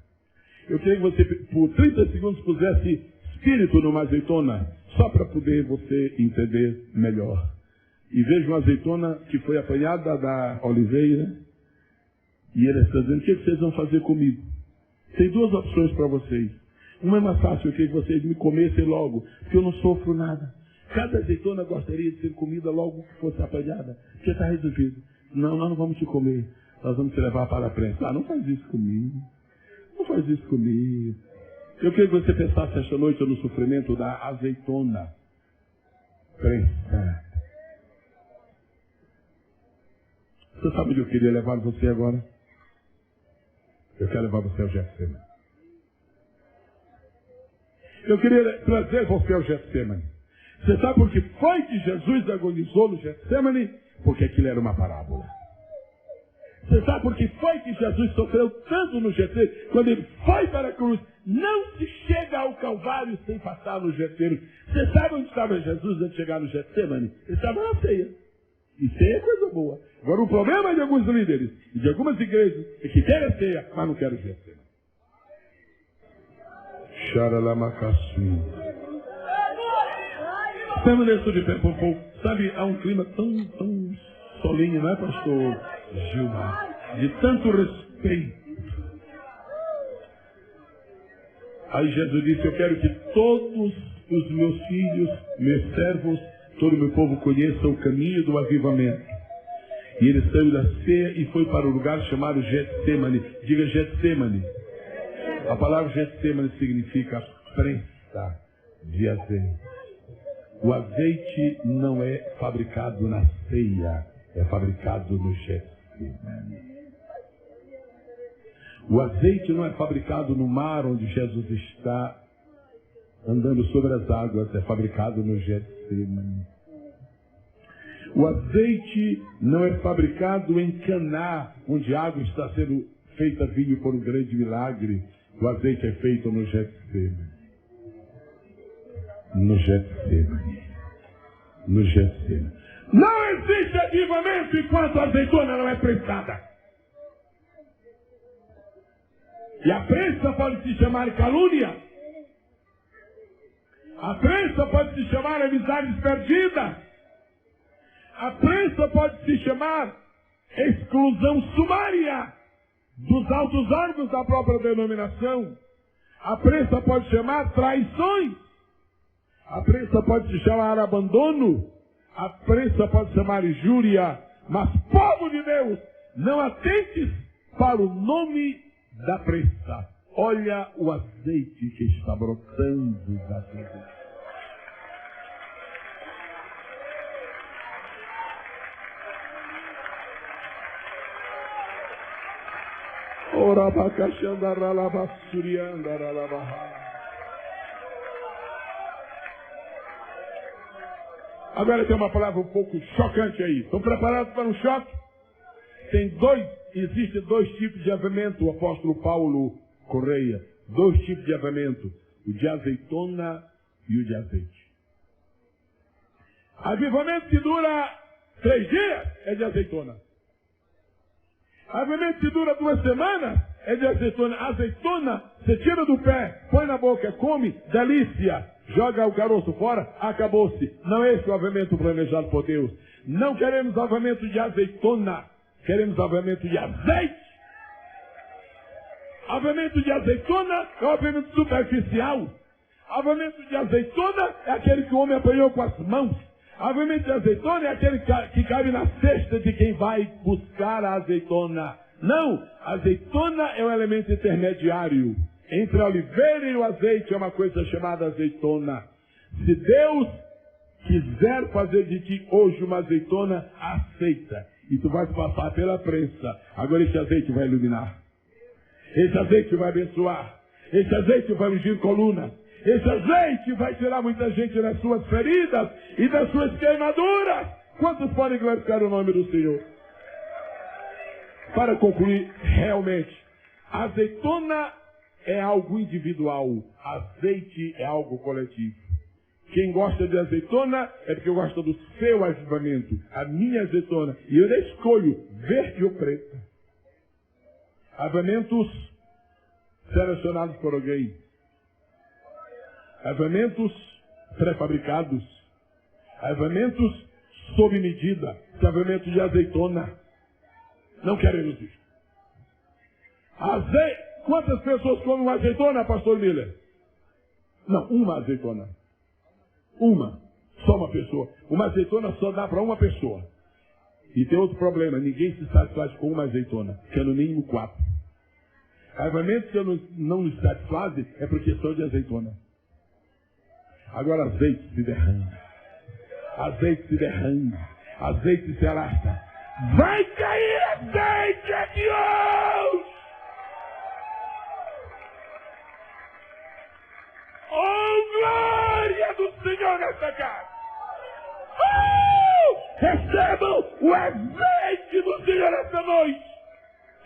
Eu queria que você, por 30 segundos, pusesse espírito numa azeitona, só para poder você entender melhor. E veja uma azeitona que foi apanhada da oliveira, e ele está dizendo: o que vocês vão fazer comigo? Tem duas opções para vocês. Uma é mais fácil, eu queria que vocês me comessem logo, porque eu não sofro nada. Cada azeitona gostaria de ser comida logo que fosse apanhada, porque está resolvido. Não, nós não vamos te comer, nós vamos te levar para a prensa. Ah, não faz isso comigo. Não faz isso comigo. Eu queria que você pensasse esta noite no sofrimento da azeitona prensada. Você sabe onde eu queria levar você agora? Eu quero levar você ao Getsemane. Eu queria trazer você ao Getsemane. Você sabe por que foi que Jesus agonizou no Getsemane? Porque aquilo era uma parábola. Você sabe por que foi que Jesus sofreu tanto no Getsemane? Quando ele foi para a cruz, não se chega ao Calvário sem passar no Getsemane. Você sabe onde estava Jesus antes de chegar no Getsemane? Ele estava na ceia. E ceia é coisa boa. Agora o problema de alguns líderes e de algumas igrejas é que querem a ceia, mas não querem o Getsemane. Xaralamacaçu. Permaneço de pé por um pouco. Sabe, há um clima tão solinho, não é, pastor Gilmar? De tanto respeito. Aí Jesus disse: eu quero que todos os meus filhos, meus servos, todo o meu povo conheça o caminho do avivamento. E ele saiu da ceia e foi para o lugar chamado Getsemane. Diga Getsemane. A palavra Getsemane significa prensa de azeite. O azeite não é fabricado na ceia, é fabricado no Getsemane. O azeite não é fabricado no mar onde Jesus está andando sobre as águas, é fabricado no Getsemane. O azeite não é fabricado em Caná, onde a água está sendo feita vinho por um grande milagre. O azeite é feito no Getsemane. No Getsemane. No Getsemane. Não existe avivamento enquanto a azeitona não é prensada. E a prensa pode se chamar calúnia. A prensa pode se chamar amizades perdidas. A prensa pode se chamar exclusão sumária dos altos órgãos da própria denominação. A prensa pode chamar traições. A prensa pode se chamar abandono. A prensa pode chamar injúria. Mas, povo de Deus, não atentes para o nome da prensa. Olha o azeite que está brotando da vida. Agora tem uma palavra um pouco chocante aí. Estão preparados para um choque? Existem dois tipos de avivamento, o apóstolo Paulo Correia. 2 tipos de avivamento. O de azeitona e o de azeite. Avivamento que dura 3 dias é de azeitona. Avivamento que dura 2 semanas é de azeitona. Azeitona, você tira do pé, põe na boca, come, delícia. Joga o caroço fora, acabou-se. Não é esse o avivamento planejado por Deus. Não queremos avivamento de azeitona. Queremos avivamento de azeite. Avivamento de azeitona é um avivamento superficial. Avivamento de azeitona é aquele que o homem apanhou com as mãos. Avivamento de azeitona é aquele que cabe na cesta de quem vai buscar a azeitona. Não, a azeitona é um elemento intermediário. Entre a oliveira e o azeite é uma coisa chamada azeitona. Se Deus quiser fazer de ti hoje uma azeitona, aceita. E tu vais passar pela prensa. Agora esse azeite vai iluminar. Esse azeite vai abençoar. Esse azeite vai ungir coluna. Esse azeite vai tirar muita gente das suas feridas e das suas queimaduras. Quantos podem glorificar o nome do Senhor? Para concluir, realmente, azeitona é algo individual. Azeite é algo coletivo. Quem gosta de azeitona é porque gosta do seu avivamento. A minha azeitona. E eu escolho verde ou preta. Avivamentos selecionados por alguém. Avivamentos pré-fabricados. Avivamentos sob medida. Avivamento de azeitona. Não queremos isso. Quantas pessoas comem uma azeitona, pastor Miller? Não, uma azeitona. Uma. Só uma pessoa. Uma azeitona só dá para uma pessoa. E tem outro problema. Ninguém se satisfaz com uma azeitona. Que é no mínimo 4. Avivamentos que não nos satisfazem é porque são de azeitona. Agora azeite se derrama. Azeite se derrama. Azeite se alastra. Vai cair azeite, é Deus! Oh, glória do Senhor nessa casa! Recebam o azeite do Senhor nessa noite!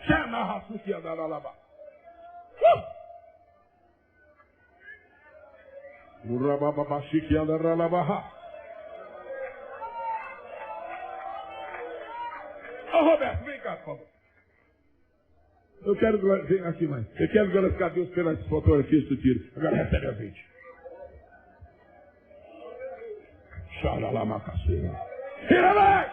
Chama a raça que anda lá. O rababaxi que anda lá. Ô Roberto, vem cá, por favor. Eu quero glorificar aqui, mãe. Eu quero glorificar Deus pelas fotografias que tu tira. Agora recebe azeite. Chora lá, macaceira. Tira mais!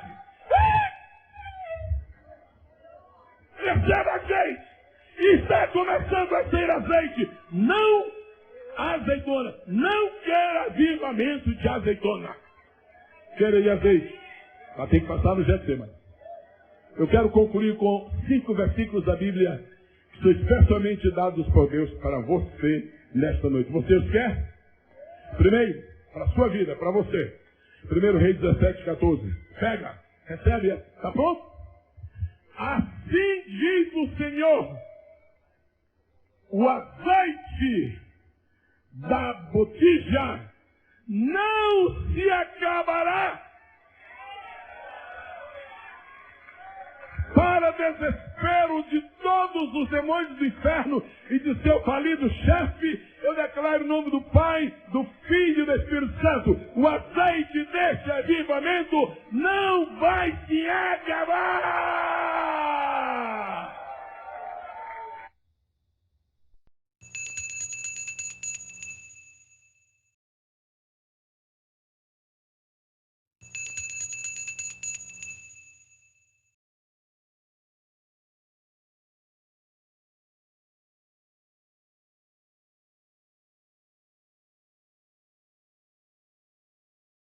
Recebe azeite! Está começando a ser azeite. Não azeitona. Não quer avivamento de azeitona. Quer de azeite. Mas tem que passar no Getsemane. Eu quero concluir com 5 versículos da Bíblia que são especialmente dados por Deus para você nesta noite. Você os quer? Primeiro, para a sua vida, para você. 1 Reis 17:14. Pega, recebe, está pronto? Assim diz o Senhor, o azeite da botija não se acabará. Para desespero de todos os demônios do inferno e de seu falido chefe, eu declaro em nome do Pai, do Filho e do Espírito Santo, o azeite deste avivamento não vai se acabar!